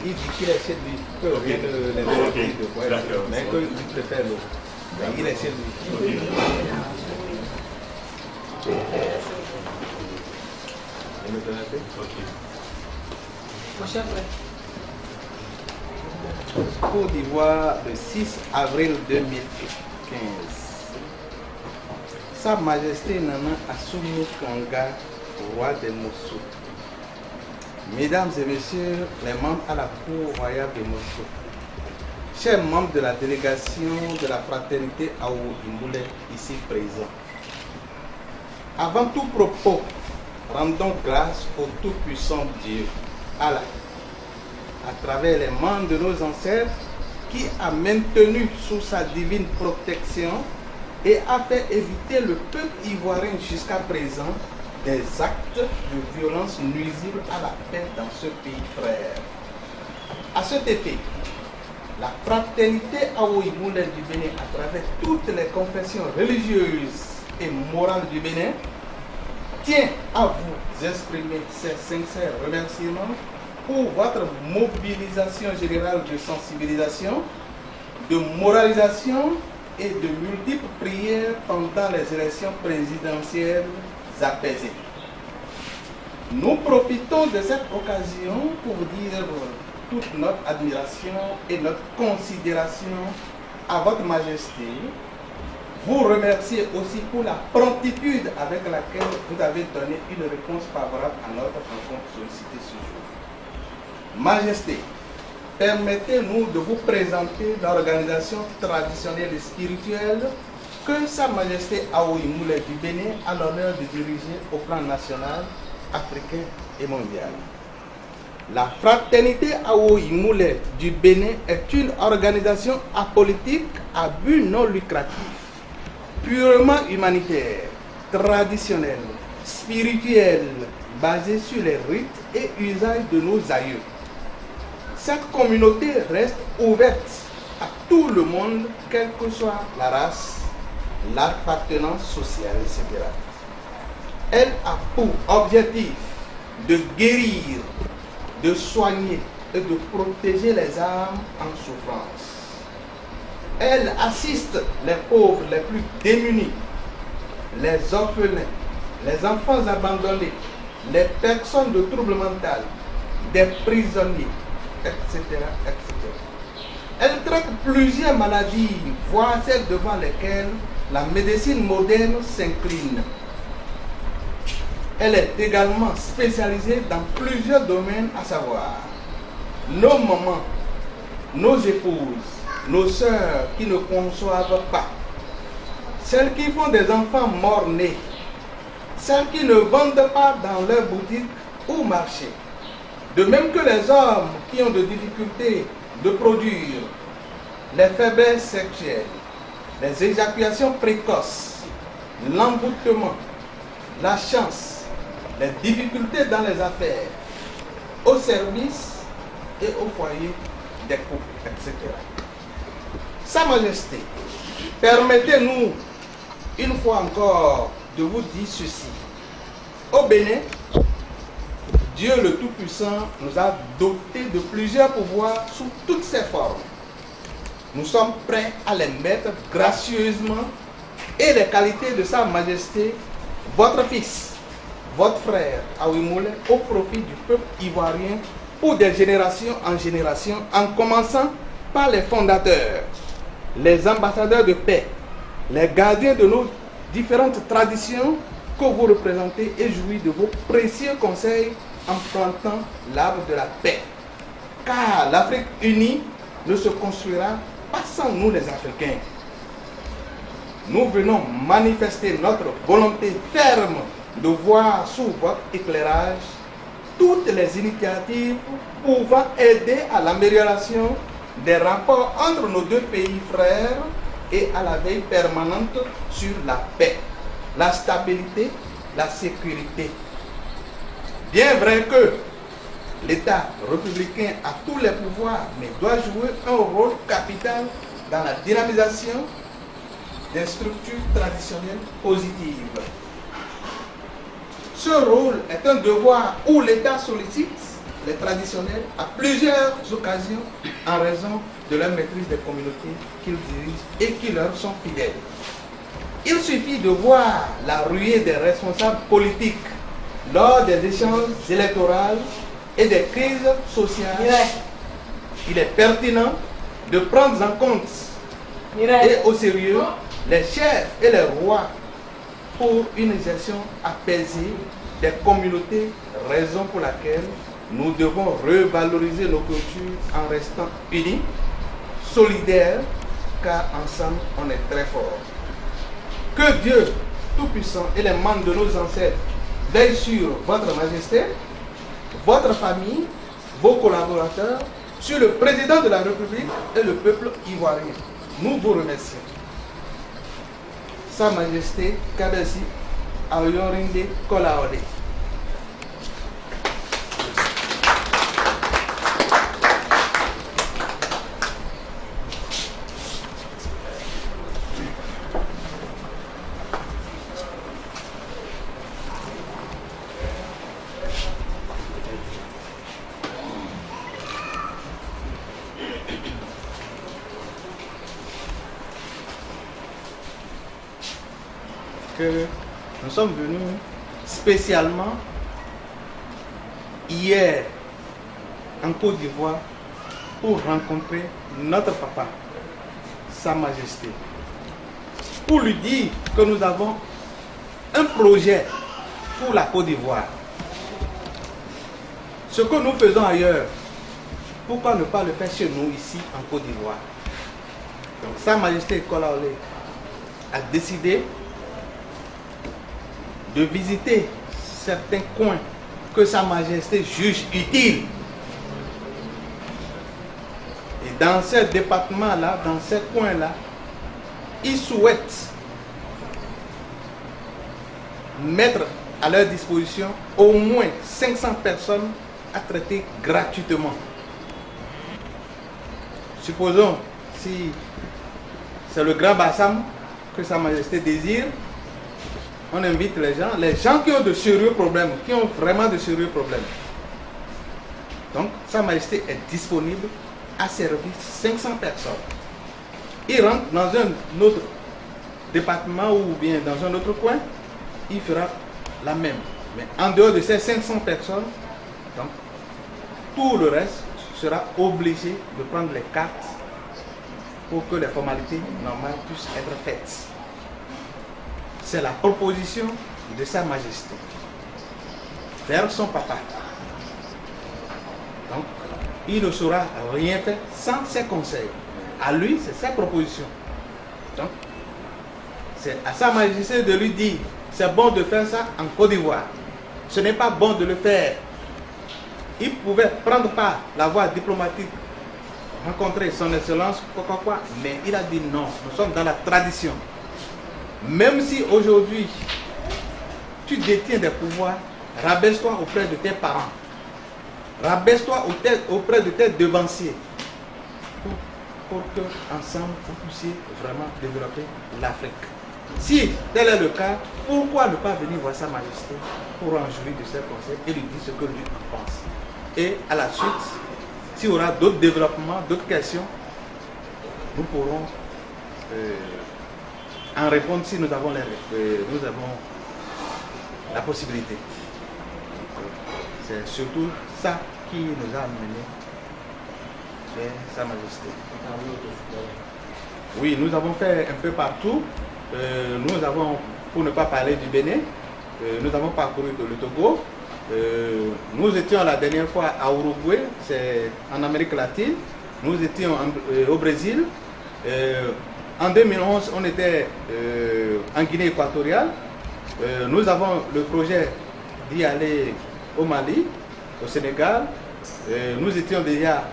Il dit qu'il essaie de lui, que rien de l'interdire de boire, mais qu'il préfère l'eau. Il essaie de lui. Côte d'Ivoire, le 6 avril 2015. Sa Majesté Nana Assoumu Kanga, roi des Mosso. Mesdames et messieurs, les membres à la cour royale de Mosso. Chers membres de la délégation de la fraternité Awo Imboulé, ici présents. Avant tout propos, rendons grâce au tout-puissant Dieu, Allah, à travers les mains de nos ancêtres, qui a maintenu sous sa divine protection et a fait éviter le peuple ivoirien jusqu'à présent des actes de violence nuisibles à la paix dans ce pays frère. À cet effet, la fraternité Awo Imboulé du Bénin, à travers toutes les confessions religieuses et morales du Bénin, tient à vous exprimer ses sincères remerciements pour votre mobilisation générale de sensibilisation, de moralisation et de multiples prières pendant les élections présidentielles apaisées. Nous profitons de cette occasion pour dire toute notre admiration et notre considération à votre Majesté. Vous remercier aussi pour la promptitude avec laquelle vous avez donné une réponse favorable à notre rencontre sollicitée ce jour. Majesté, permettez-nous de vous présenter l'organisation traditionnelle et spirituelle que Sa Majesté Awo Imboulé du Bénin a l'honneur de diriger au plan national, africain et mondial. La fraternité Awo Imboulé du Bénin est une organisation apolitique à but non lucratif, purement humanitaire, traditionnelle, spirituelle, basée sur les rites et usages de nos aïeux. Cette communauté reste ouverte à tout le monde, quelle que soit la race, l'appartenance sociale, etc. Elle a pour objectif de guérir, de soigner et de protéger les âmes en souffrance. Elle assiste les pauvres les plus démunis, les orphelins, les enfants abandonnés, les personnes de troubles mentaux, des prisonniers, etc., etc. Elle traite plusieurs maladies, voire celles devant lesquelles la médecine moderne s'incline. Elle est également spécialisée dans plusieurs domaines, à savoir nos mamans, nos épouses, nos sœurs qui ne conçoivent pas, celles qui font des enfants morts-nés, celles qui ne vendent pas dans leur boutique ou marché, de même que les hommes qui ont des difficultés de produire, les faiblesses sexuelles, les éjaculations précoces, l'envoûtement, la chance, les difficultés dans les affaires, au service et au foyer des couples, etc. Sa Majesté, permettez-nous une fois encore de vous dire ceci. Au Bénin, Dieu le Tout-Puissant nous a dotés de plusieurs pouvoirs sous toutes ses formes. Nous sommes prêts à les mettre gracieusement et les qualités de Sa Majesté, votre fils, votre frère, Aoui Moulé, au profit du peuple ivoirien pour des générations en générations, en commençant par les fondateurs, les ambassadeurs de paix, les gardiens de nos différentes traditions que vous représentez et jouis de vos précieux conseils en plantant l'arbre de la paix. Car l'Afrique unie ne se construira pas sans nous les Africains. Nous venons manifester notre volonté ferme de voir sous votre éclairage toutes les initiatives pouvant aider à l'amélioration des rapports entre nos deux pays frères et à la veille permanente sur la paix, la stabilité, la sécurité. Bien vrai que l'État républicain a tous les pouvoirs, mais doit jouer un rôle capital dans la dynamisation des structures traditionnelles positives. Ce rôle est un devoir où l'État sollicite les traditionnels à plusieurs occasions en raison de la maîtrise des communautés qu'ils dirigent et qui leur sont fidèles. Il suffit de voir la ruée des responsables politiques lors des échanges électoraux et des crises sociales. Il est pertinent de prendre en compte et au sérieux les chefs et les rois pour une gestion apaisée des communautés, raison pour laquelle nous devons revaloriser nos cultures en restant unis, solidaires, car ensemble on est très fort. Que Dieu Tout-Puissant et les membres de nos ancêtres veillent sur votre majesté, votre famille, vos collaborateurs, sur le président de la République et le peuple ivoirien. Nous vous remercions. Sa Majesté Kabesi Aoyorinde Kolaole. Nous sommes venus spécialement hier en Côte d'Ivoire pour rencontrer notre papa, Sa Majesté, pour lui dire que nous avons un projet pour la Côte d'Ivoire. Ce que nous faisons ailleurs, pourquoi ne pas le faire chez nous ici en Côte d'Ivoire? Donc Sa Majesté Kolaole a décidé de visiter certains coins que Sa Majesté juge utiles. Et dans ces départements-là, dans ces coins-là, il souhaite mettre à leur disposition au moins 500 personnes à traiter gratuitement. Supposons, si c'est le Grand Bassam que Sa Majesté désire, on invite les gens qui ont de sérieux problèmes, qui ont vraiment de sérieux problèmes. Donc, Sa Majesté est disponible à servir 500 personnes. Il rentre dans un autre département ou bien dans un autre coin, il fera la même. Mais en dehors de ces 500 personnes, donc, tout le reste sera obligé de prendre les cartes pour que les formalités normales puissent être faites. C'est la proposition de Sa Majesté vers son papa. Donc, il ne saura rien faire sans ses conseils. À lui, c'est sa proposition. Donc, c'est à Sa Majesté de lui dire, c'est bon de faire ça en Côte d'Ivoire. Ce n'est pas bon de le faire. Il pouvait prendre part la voie diplomatique, rencontrer son excellence, quoi, mais il a dit non, nous sommes dans la tradition. Même si aujourd'hui, tu détiens des pouvoirs, rabaisse-toi auprès de tes parents. Rabaisse-toi auprès de tes devanciers. Pour que, ensemble, vous puissiez vraiment développer l'Afrique. Si tel est le cas, pourquoi ne pas venir voir Sa Majesté pour en jouir de ses conseils et lui dire ce que lui en pense. Et à la suite, s'il y aura d'autres développements, d'autres questions, nous pourrons en répondre si nous avons la possibilité. C'est surtout ça qui nous a amené vers Sa Majesté. Oui, nous avons fait un peu partout. Nous avons, pour ne pas parler du Bénin, nous avons parcouru le Togo. Nous étions la dernière fois à Uruguay, c'est en Amérique latine. Nous étions au Brésil. En 2011, on était en Guinée équatoriale. Nous avons le projet d'y aller au Mali, au Sénégal. Nous étions déjà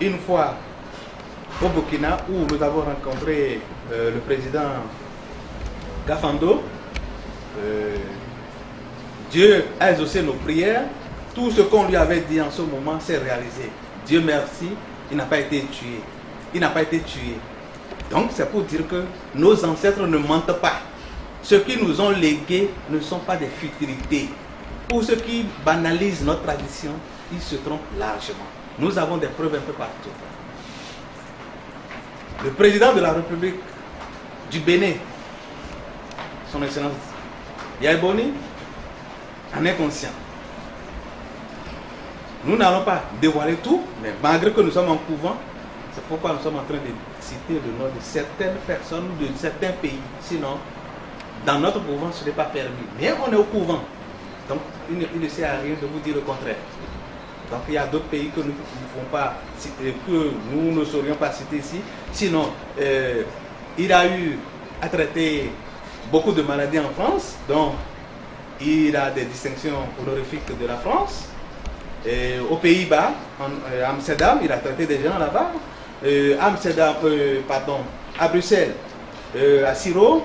une fois au Burkina où nous avons rencontré le président Gafando. Dieu a exaucé nos prières. Tout ce qu'on lui avait dit en ce moment s'est réalisé. Dieu merci, il n'a pas été tué. Il n'a pas été tué. Donc c'est pour dire que nos ancêtres ne mentent pas. Ceux qui nous ont légués ne sont pas des futilités. Pour ceux qui banalisent notre tradition, ils se trompent largement. Nous avons des preuves un peu partout. Le président de la République du Bénin, son Excellence Yaya Boni, en est conscient. Nous n'allons pas dévoiler tout, mais malgré que nous sommes en couvent, c'est pourquoi nous sommes en train de citer le nom de certaines personnes de certains pays. Sinon, dans notre couvent, ce n'est pas permis. Mais on est au couvent. Donc, il ne sert à rien de vous dire le contraire. Donc, il y a d'autres pays que nous ne pouvons pas citer, que nous ne saurions pas citer ici. Sinon, il a eu à traiter beaucoup de maladies en France. Donc, il a des distinctions honorifiques de la France. Aux Pays-Bas, à Amsterdam, il a traité des gens là-bas. À Bruxelles, à Siro,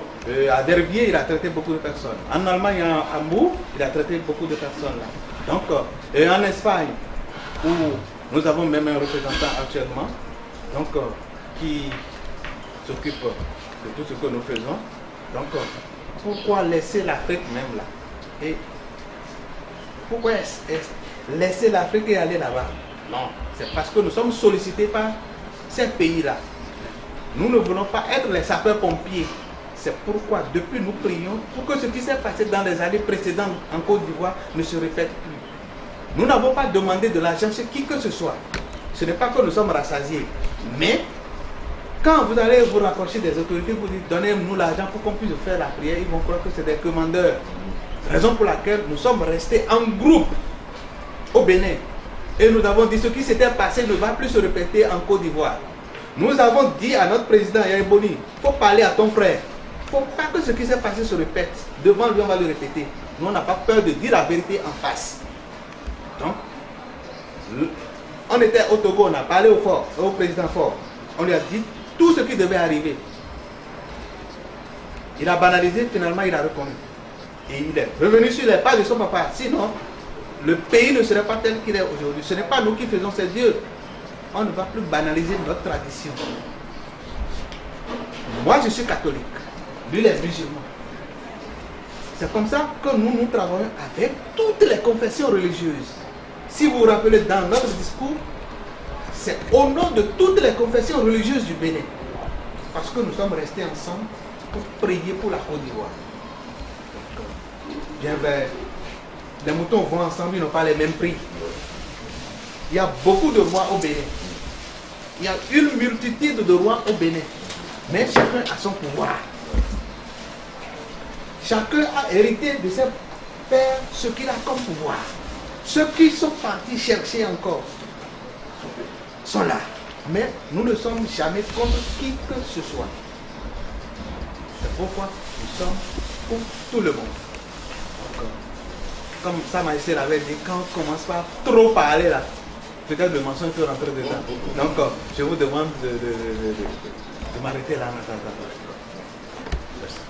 à Verviers, il a traité beaucoup de personnes. En Allemagne, à Hambourg, il a traité beaucoup de personnes là. Donc, en Espagne, où nous avons même un représentant actuellement, donc, qui s'occupe de tout ce que nous faisons. Donc, pourquoi laisser l'Afrique même là? Et pourquoi laisser l'Afrique et aller là-bas? Non, c'est parce que nous sommes sollicités par ces pays-là. Nous ne voulons pas être les sapeurs-pompiers. C'est pourquoi depuis nous prions pour que ce qui s'est passé dans les années précédentes en Côte d'Ivoire ne se répète plus. Nous n'avons pas demandé de l'argent chez qui que ce soit. Ce n'est pas que nous sommes rassasiés. Mais quand vous allez vous rapprocher des autorités, vous dites donnez-nous l'argent pour qu'on puisse faire la prière, ils vont croire que c'est des commandeurs. Raison pour laquelle nous sommes restés en groupe au Bénin. Et nous avons dit ce qui s'était passé ne va plus se répéter en Côte d'Ivoire. Nous avons dit à notre président Yaya Boni, il faut parler à ton frère. Il ne faut pas que ce qui s'est passé se répète. Devant lui, on va le répéter. Nous, on n'a pas peur de dire la vérité en face. Donc, on était au Togo, on a parlé au président Fort. On lui a dit tout ce qui devait arriver. Il a banalisé, finalement il a reconnu. Et il est revenu sur les pas de son papa. Sinon, le pays ne serait pas tel qu'il est aujourd'hui. Ce n'est pas nous qui faisons ces dieux. On ne va plus banaliser notre tradition. Moi, je suis catholique. Lui, il est musulman. C'est comme ça que nous travaillons avec toutes les confessions religieuses. Si vous vous rappelez dans notre discours, c'est au nom de toutes les confessions religieuses du Bénin. Parce que nous sommes restés ensemble pour prier pour la Côte d'Ivoire. Bien, les moutons vont ensemble, ils n'ont pas les mêmes prix. Il y a beaucoup de rois au Bénin. Il y a une multitude de rois au Bénin. Mais chacun a son pouvoir. Chacun a hérité de ses pères ce qu'il a comme pouvoir. Ceux qui sont partis chercher encore sont là. Mais nous ne sommes jamais contre qui que ce soit. C'est pourquoi nous sommes pour tout le monde. Comme Sa Majesté l'avait dit, quand on commence par trop parler là, peut-être le mensonge peut rentrer dedans. Donc, je vous demande de m'arrêter là maintenant. Merci.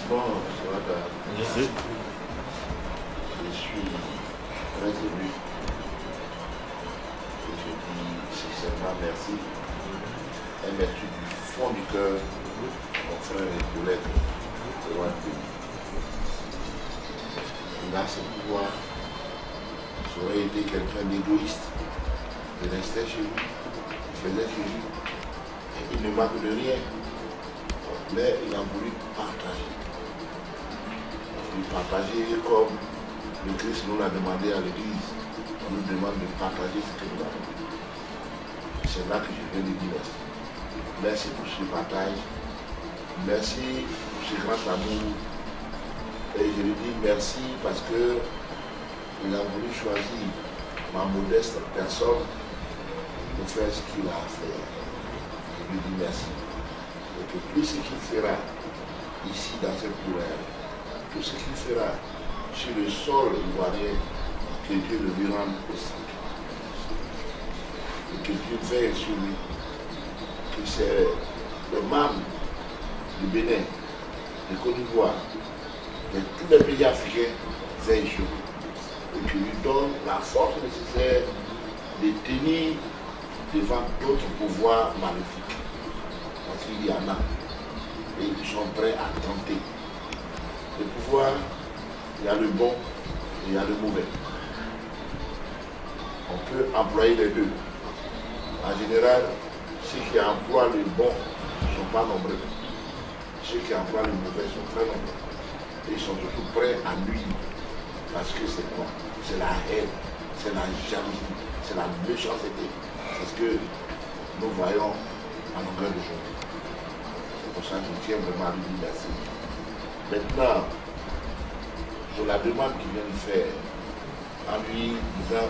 Bon, je suis très ému. Et je dis sincèrement merci. Et merci du fond du cœur, mon frère et collègue, de roi de pays. Il a ce pouvoir. Ça aurait été quelqu'un d'égoïste, de rester chez lui, il faisait chez lui. Et il ne manque de rien. Mais il a voulu partager. Il partager comme le Christ nous l'a demandé à l'Église. On nous demande de partager ce que nous avons. C'est là que je viens de dire merci. Merci pour ce partage. Merci pour ce grand amour. Et je lui dis merci parce que il a voulu choisir ma modeste personne pour faire ce qu'il a à faire. Je lui dis merci. Et que tout ce qu'il fera ici dans cette couleur, tout ce qu'il fera sur le sol ivoirien, que Dieu le lui rende aussi. Et que Dieu veille sur lui. Que c'est le membre du Bénin, de Côte d'Ivoire, de tous les pays africains veillent sur lui. Et qui lui donne la force nécessaire de tenir devant d'autres pouvoirs maléfiques. Parce qu'il y en a. Et ils sont prêts à tenter. Le pouvoir, il y a le bon et il y a le mauvais. On peut employer les deux. En général, ceux qui emploient le bon ne sont pas nombreux. Ceux qui emploient le mauvais sont très nombreux. Et ils sont surtout prêts à nuire. Parce que c'est quoi? C'est la haine, c'est la jalousie, c'est la méchanceté. C'est ce que nous voyons à longueur de journée. C'est pour ça que je tiens vraiment à lui dire merci. Maintenant, je la demande qu'il vient de faire en lui disant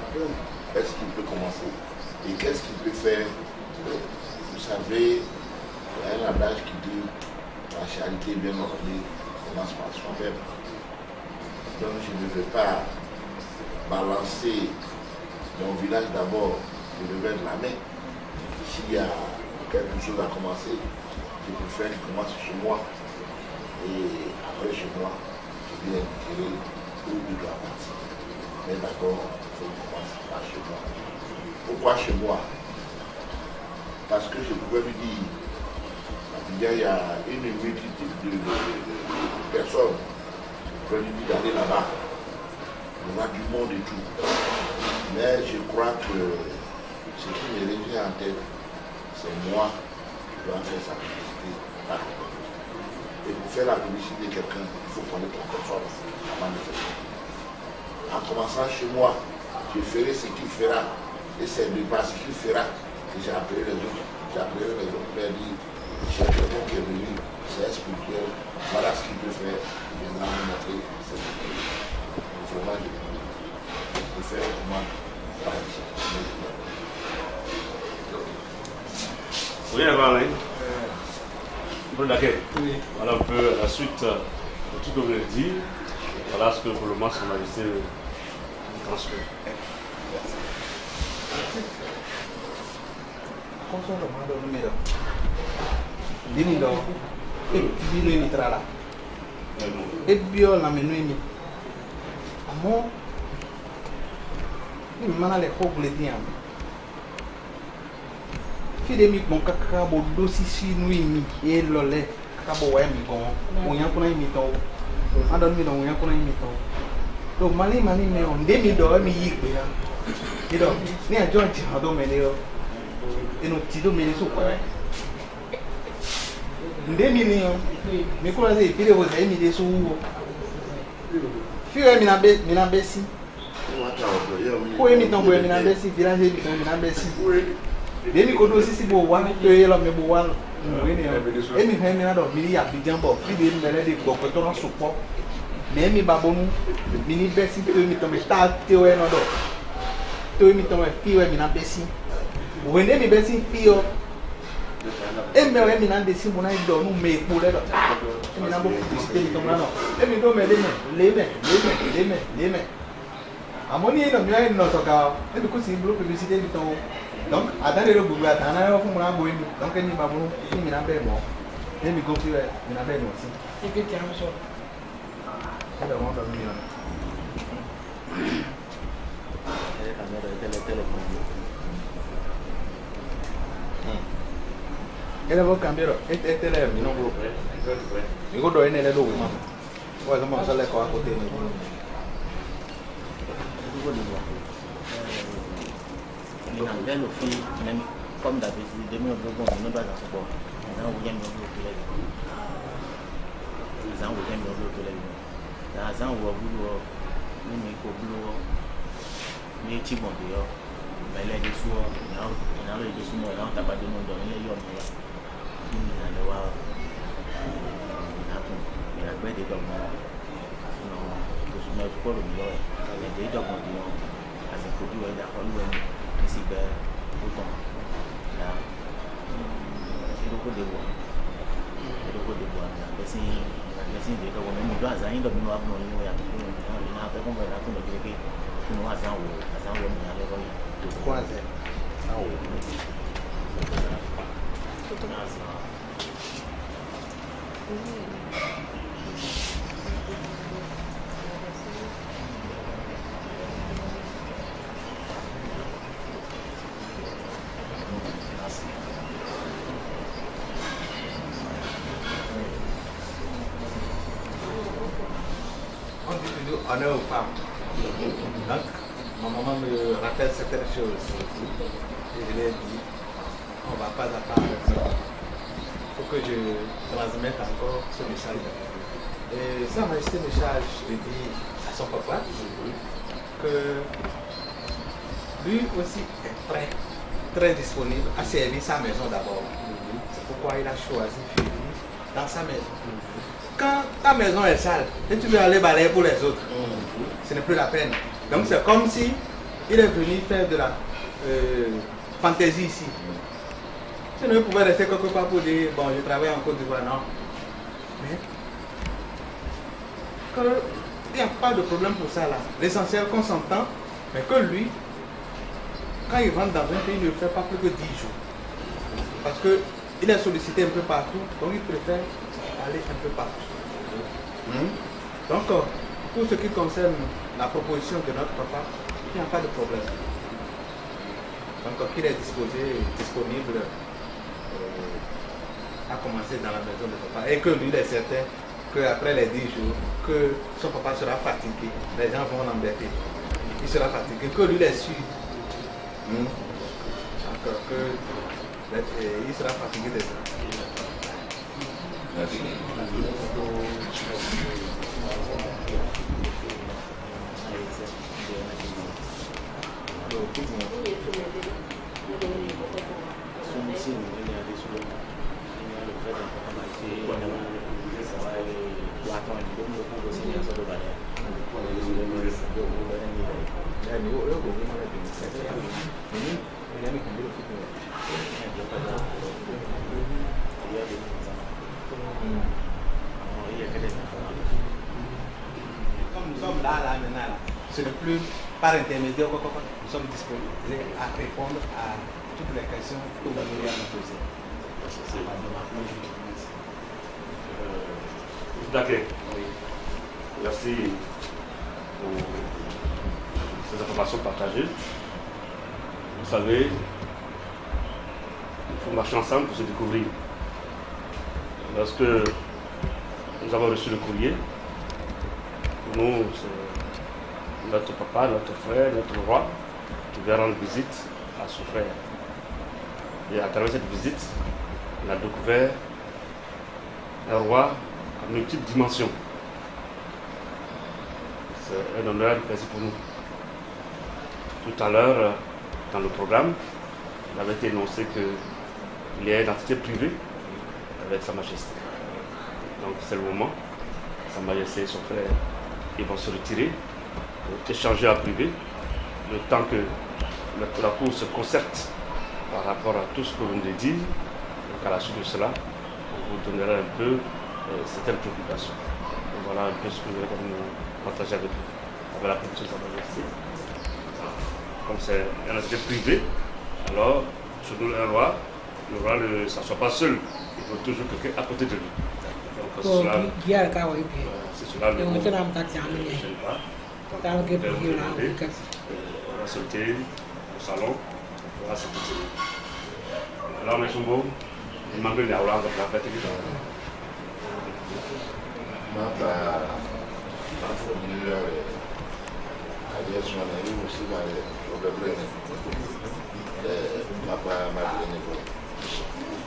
est-ce qu'il peut commencer et qu'est-ce qu'il peut faire. Vous savez, il y a un adage qui dit la charité bien ordonnée commence par soi-même. Donc je ne vais pas balancer mon village d'abord et le mettre la main. S'il y a quelque chose à commencer, je préfère qu'il commence chez moi. Et après chez moi, je viens tirer où il doit partir. Mais d'abord, il faut qu'il commence par chez moi. Pourquoi chez moi? Parce que je pouvais lui dire, il y a une multitude de personnes. Je lui dis d'aller là-bas. Il y a du monde et tout. Mais je crois que ce qui me revient en tête, c'est moi qui dois faire sa publicité. Et pour faire la publicité de quelqu'un, il faut connaître la personne avant de faire. En commençant chez moi, je ferai ce qu'il fera. Et c'est de par ce qu'il fera que j'ai appelé les autres. J'ai appelé les autres pour dire, j'ai quelqu'un qui est venu, c'est spirituel, voilà ce qu'il peut faire. Il viendra me montrer cette chose. Vraiment, je peux faire comment par ici. Oui, Alain. Oui. Voilà un peu la suite de tout ce que vous venez de dire. Voilà ce que pour le moment, Son Majesté transmet. Fide mi bon kaka bo dosi si nui mi e lole kaka bo wa mi gon oyan kuna mi to adon mi don oyan kuna mi to to mali me on de mi do mi yi pe ya ido ni ajo ti ado me le o eno ti do me le so kwa nde mi ni o mi kula se fide bo se mi de so wo fiwe mi na be si ko mi ton bo mi na be si village mi ton mi na be si Demi kodo sisi bo wan to yelo me bo wan ngene yo emi he mi na do mi ya bijan bo fi de mbele de gbo ko to ran supo me mi babonu mi ni besi to mi to me ta te we no do to mi to me fi we mi na besi we ne mi besi fi o emi we mi na de si mo na do nu me epo le do emi na bo publicité mi to na no emi do me le me amoni no mi na no to ka emi ko si bro publicité mi to. Donc, attendez le boulot, attendez le fond, donc il m'a voulu, il m'a bien bon. Il m'a confié, il m'a bien aussi. Et que tu as un choix. C'est le monde de million. Elle va cambier, elle est là, mais non, il faut donner les lots. Ouais, comment ça l'est quoi à côté. comme d'habitude, demain on peut nous doit dans ce bord. Dans où j'aime bien tout les dans où j'aime bien tout les dans où boulot ni ko boulot ni ti bon de yo mais les dessous on a les dessous moi on t'a pas de nom dans les yo ni na le wa na ko la gbe de do mo no to so me ko lo mi yo les de do mo di yo as a produit da ko lu ni si be ko ton là de bois assim de que quando mudou as ainda não há não ia não há como era tudo que não há azão não há levou tudo quase on est aux femmes. Donc, ma maman me rappelle certaines choses. Et je lui ai dit, on ne va pas attendre avec ça. Il faut que je transmette encore ce message. Et Sa Majesté me charge de dire à son papa que lui aussi est prêt, très disponible à servir sa maison d'abord. C'est pourquoi il a choisi de vivre dans sa maison. Quand ta maison est sale et tu veux aller balayer pour les autres, ce n'est plus la peine. Donc c'est comme si il est venu faire de la fantaisie ici. Sinon il pouvait rester quelque part pour dire, bon je travaille en Côte d'Ivoire, non. Mais il n'y a pas de problème pour ça là. L'essentiel qu'on s'entend, mais que lui, quand il rentre dans un pays, il ne le fait pas plus que 10 jours. Parce qu'il est sollicité un peu partout, donc il préfère aller un peu partout. Donc, pour ce qui concerne la proposition de notre papa, il n'y a pas de problème. Donc, qu'il est disponible à commencer dans la maison de papa. Et que lui, il est certain qu'après les 10 jours, que son papa sera fatigué. Les gens vont l'embêter. Il sera fatigué. Que lui, il est sûr. Donc, il sera fatigué de ça. Merci. Comme nous sommes là maintenant, ce n'est plus par intermédiaire, nous sommes disposés à répondre à toutes les questions que vous avez à nous poser. D'accord. Merci pour ces informations partagées. Vous savez, il faut marcher ensemble pour se découvrir. Lorsque nous avons reçu le courrier, pour nous, c'est notre papa, notre frère, notre roi qui vient rendre visite à son frère. Et à travers cette visite, on a découvert un roi à multiples dimensions. C'est un honneur et pour nous. Tout à l'heure, dans le programme, il avait été énoncé qu'il y a une entité privée avec Sa Majesté. Donc c'est le moment. Sa Majesté et son frère, ils vont se retirer, échanger en privé, le temps que la cour se concerte par rapport à tout ce que vous venez de dire. Donc à la suite de cela, on vous donnera un peu certaines préoccupations. Donc voilà un peu ce que je vais nous partager avec vous. Avec la permission de Sa Majesté. Comme c'est un entité privé, alors sur nous un roi, le roi ne s'assoit pas seul, il faut toujours quelqu'un à côté de lui. Donc c'est cela le mot. Je ne sais pas. Donc, on va sauter au salon, on va s'écouter. Là on est sur beau, il manque de la fête. Papa m'a bien évolué.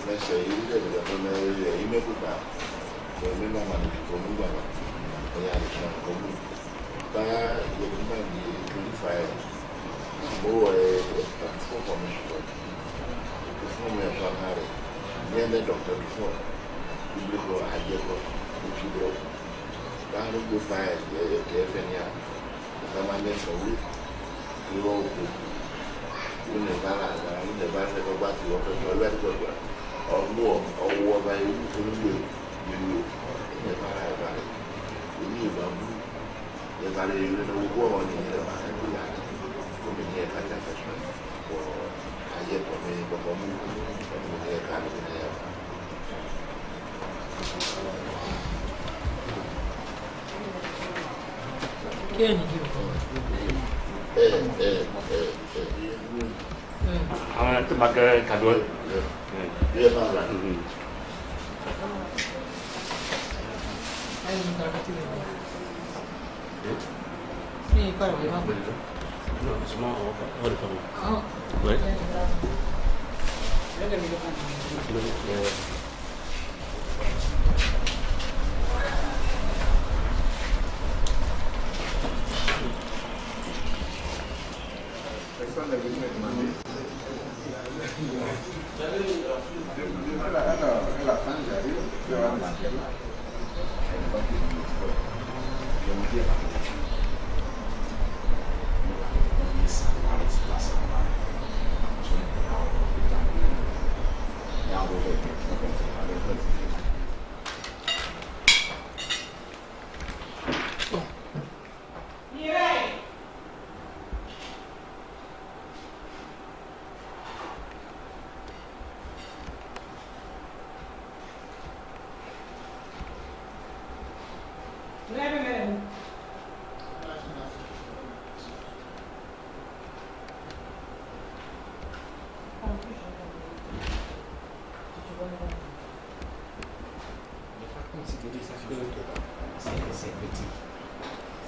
Mais c'est il est de la première il me coupe pas. Mais non, on dit comme nous, on y a des gens comme nous. Quand il y a des gens qui ont fait, bon, il faut comme ça. Il faut me faire marrer. Il y a des docteurs qui font, ils le font à dire quoi, et puis bon. Quand on peut faire, il y a des FNA, ça m'a mis sur lui, il va au bout. Il n'est pas là, il n'est pas là, il va battre, il va faire quoi. Ọwọ́ ọba ewu olúwe ìlú ìyẹ̀bára ìbàrẹ̀ èyí ìbá bú ìyẹ̀bára ìlú ní owó ọ̀hún ní ìyẹ̀bá ẹ̀kú yàrá omi ní ẹ̀ka tí a fẹ́ sọ ọ̀ ayé pọ̀mí pọ̀pọ̀ mú ẹ̀mú ní ẹ̀ka ní ìyẹ̀bá. Kí ẹni kí o kọ́? Àwọn tó máa kẹ́ kàdó. Dia marah. Ayo minta kecil ni. Ni kau yang apa? Semua orang kamu. Oh. Baik. Jangan minum.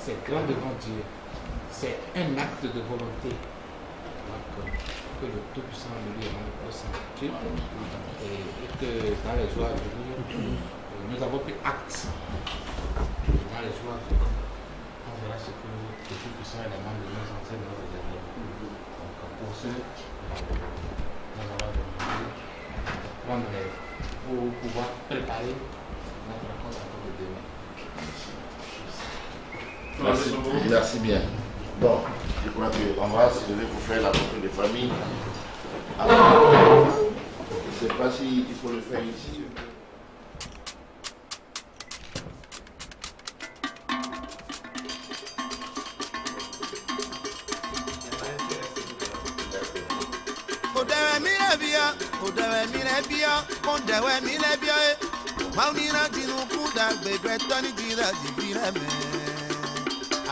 C'est grand devant Dieu. C'est un acte de volonté. Donc, que le Tout-Puissant lui rende au Saint-Dieu et que dans les jours à venir, nous avons pris acte. Dans les jours à venir, on verra ce que le Tout-Puissant et la main de nos ancêtres nous réservent. Donc, pour ce, nous allons prendre pour pouvoir préparer notre rencontre encore demain. Merci. Merci bien. Bon, je crois qu'on va se lever pour faire la photo de famille. Alors, je ne sais pas s'il faut le faire ici.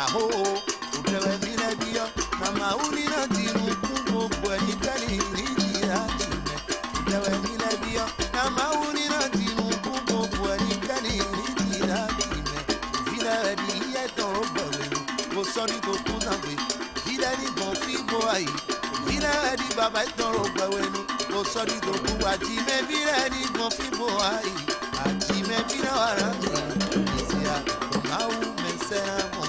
Aho, udewe mile bio, mama unina tinu kubo ni kali ni atime. Udewe mile bio, mama unina tinu kubo ni kali ni atime. Vila di yeto bawe, go sorry go kuzambe. Vila di bon fibo ai, vila di baba toro bawe no. Go sorry go kuwajime, vila di bon fibo ai. Atime vila warame, isia, mau mesera mo.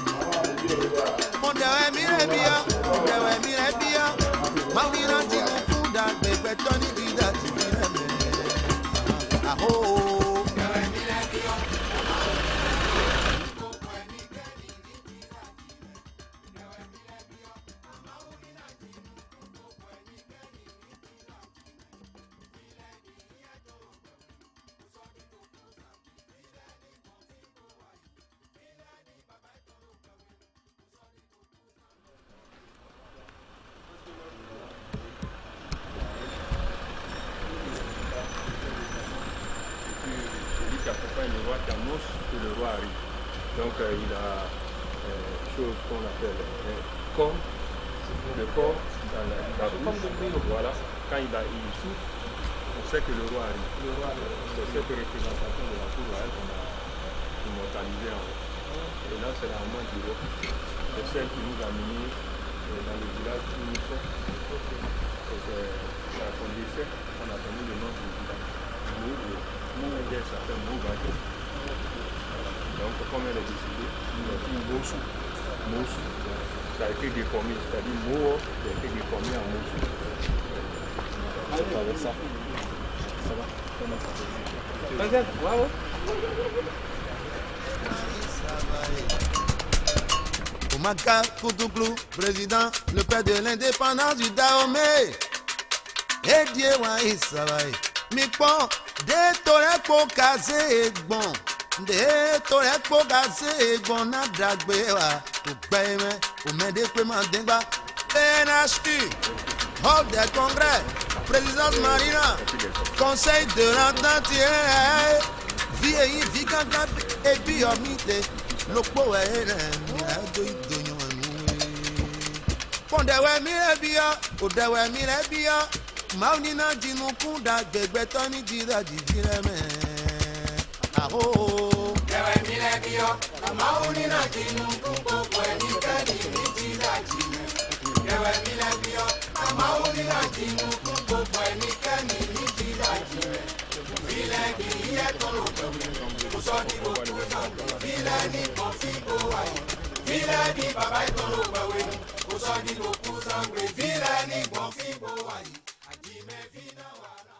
Le roi qui annonce que le roi arrive. Donc il a chose qu'on appelle corps, le corps dans la bouche. Voilà, quand il souffle, on sait que le roi arrive. C'est cette représentation de la cour royale qu'on a immortalisée en haut. Et là c'est la main du roi. C'est celle qui nous a menés dans le village où nous sommes. C'est à son décès qu'on a donné le nom du village. Mon père s'appelle Mougadi. Donc, comme elle est décédée, nous avons dit Mossou. Mossou. Ça a été déformé, c'est-à-dire Mo, ça a été déformé en Mossou. Avec ça. Ça va. Regarde, waouh. Oumaka Koutouklou, président, le père de l'indépendance du Dahomey. Et Dieu wa Issabaye. Mi pon, de tore po kase egbon. De tore po kase egbon na dagbe wa. To payme, ou mende pe mandengba. PNHU, hall des congrès, présidence Marina, conseil de l'entente, vieilli, viganga, et puis omite, l'okpo ere, do idonyo anu. Pondewe mire bia, odewe mire bia, maunina jinu kunda, gbegbe toni jira jivire me. Aho. Dewe mire bia, maunina jinu kunda, kweni kani jira jime. Ewe mile bio, ama uni na jimu kuko kweni kani ni jira jime. Vile ki iye tolo kwewe, kusodi boku zangu. Vile ni konfigo wae, vile ni baba tolo kwewe, kusodi boku zangu. Vile ni konfigo wae, ajime vina wana.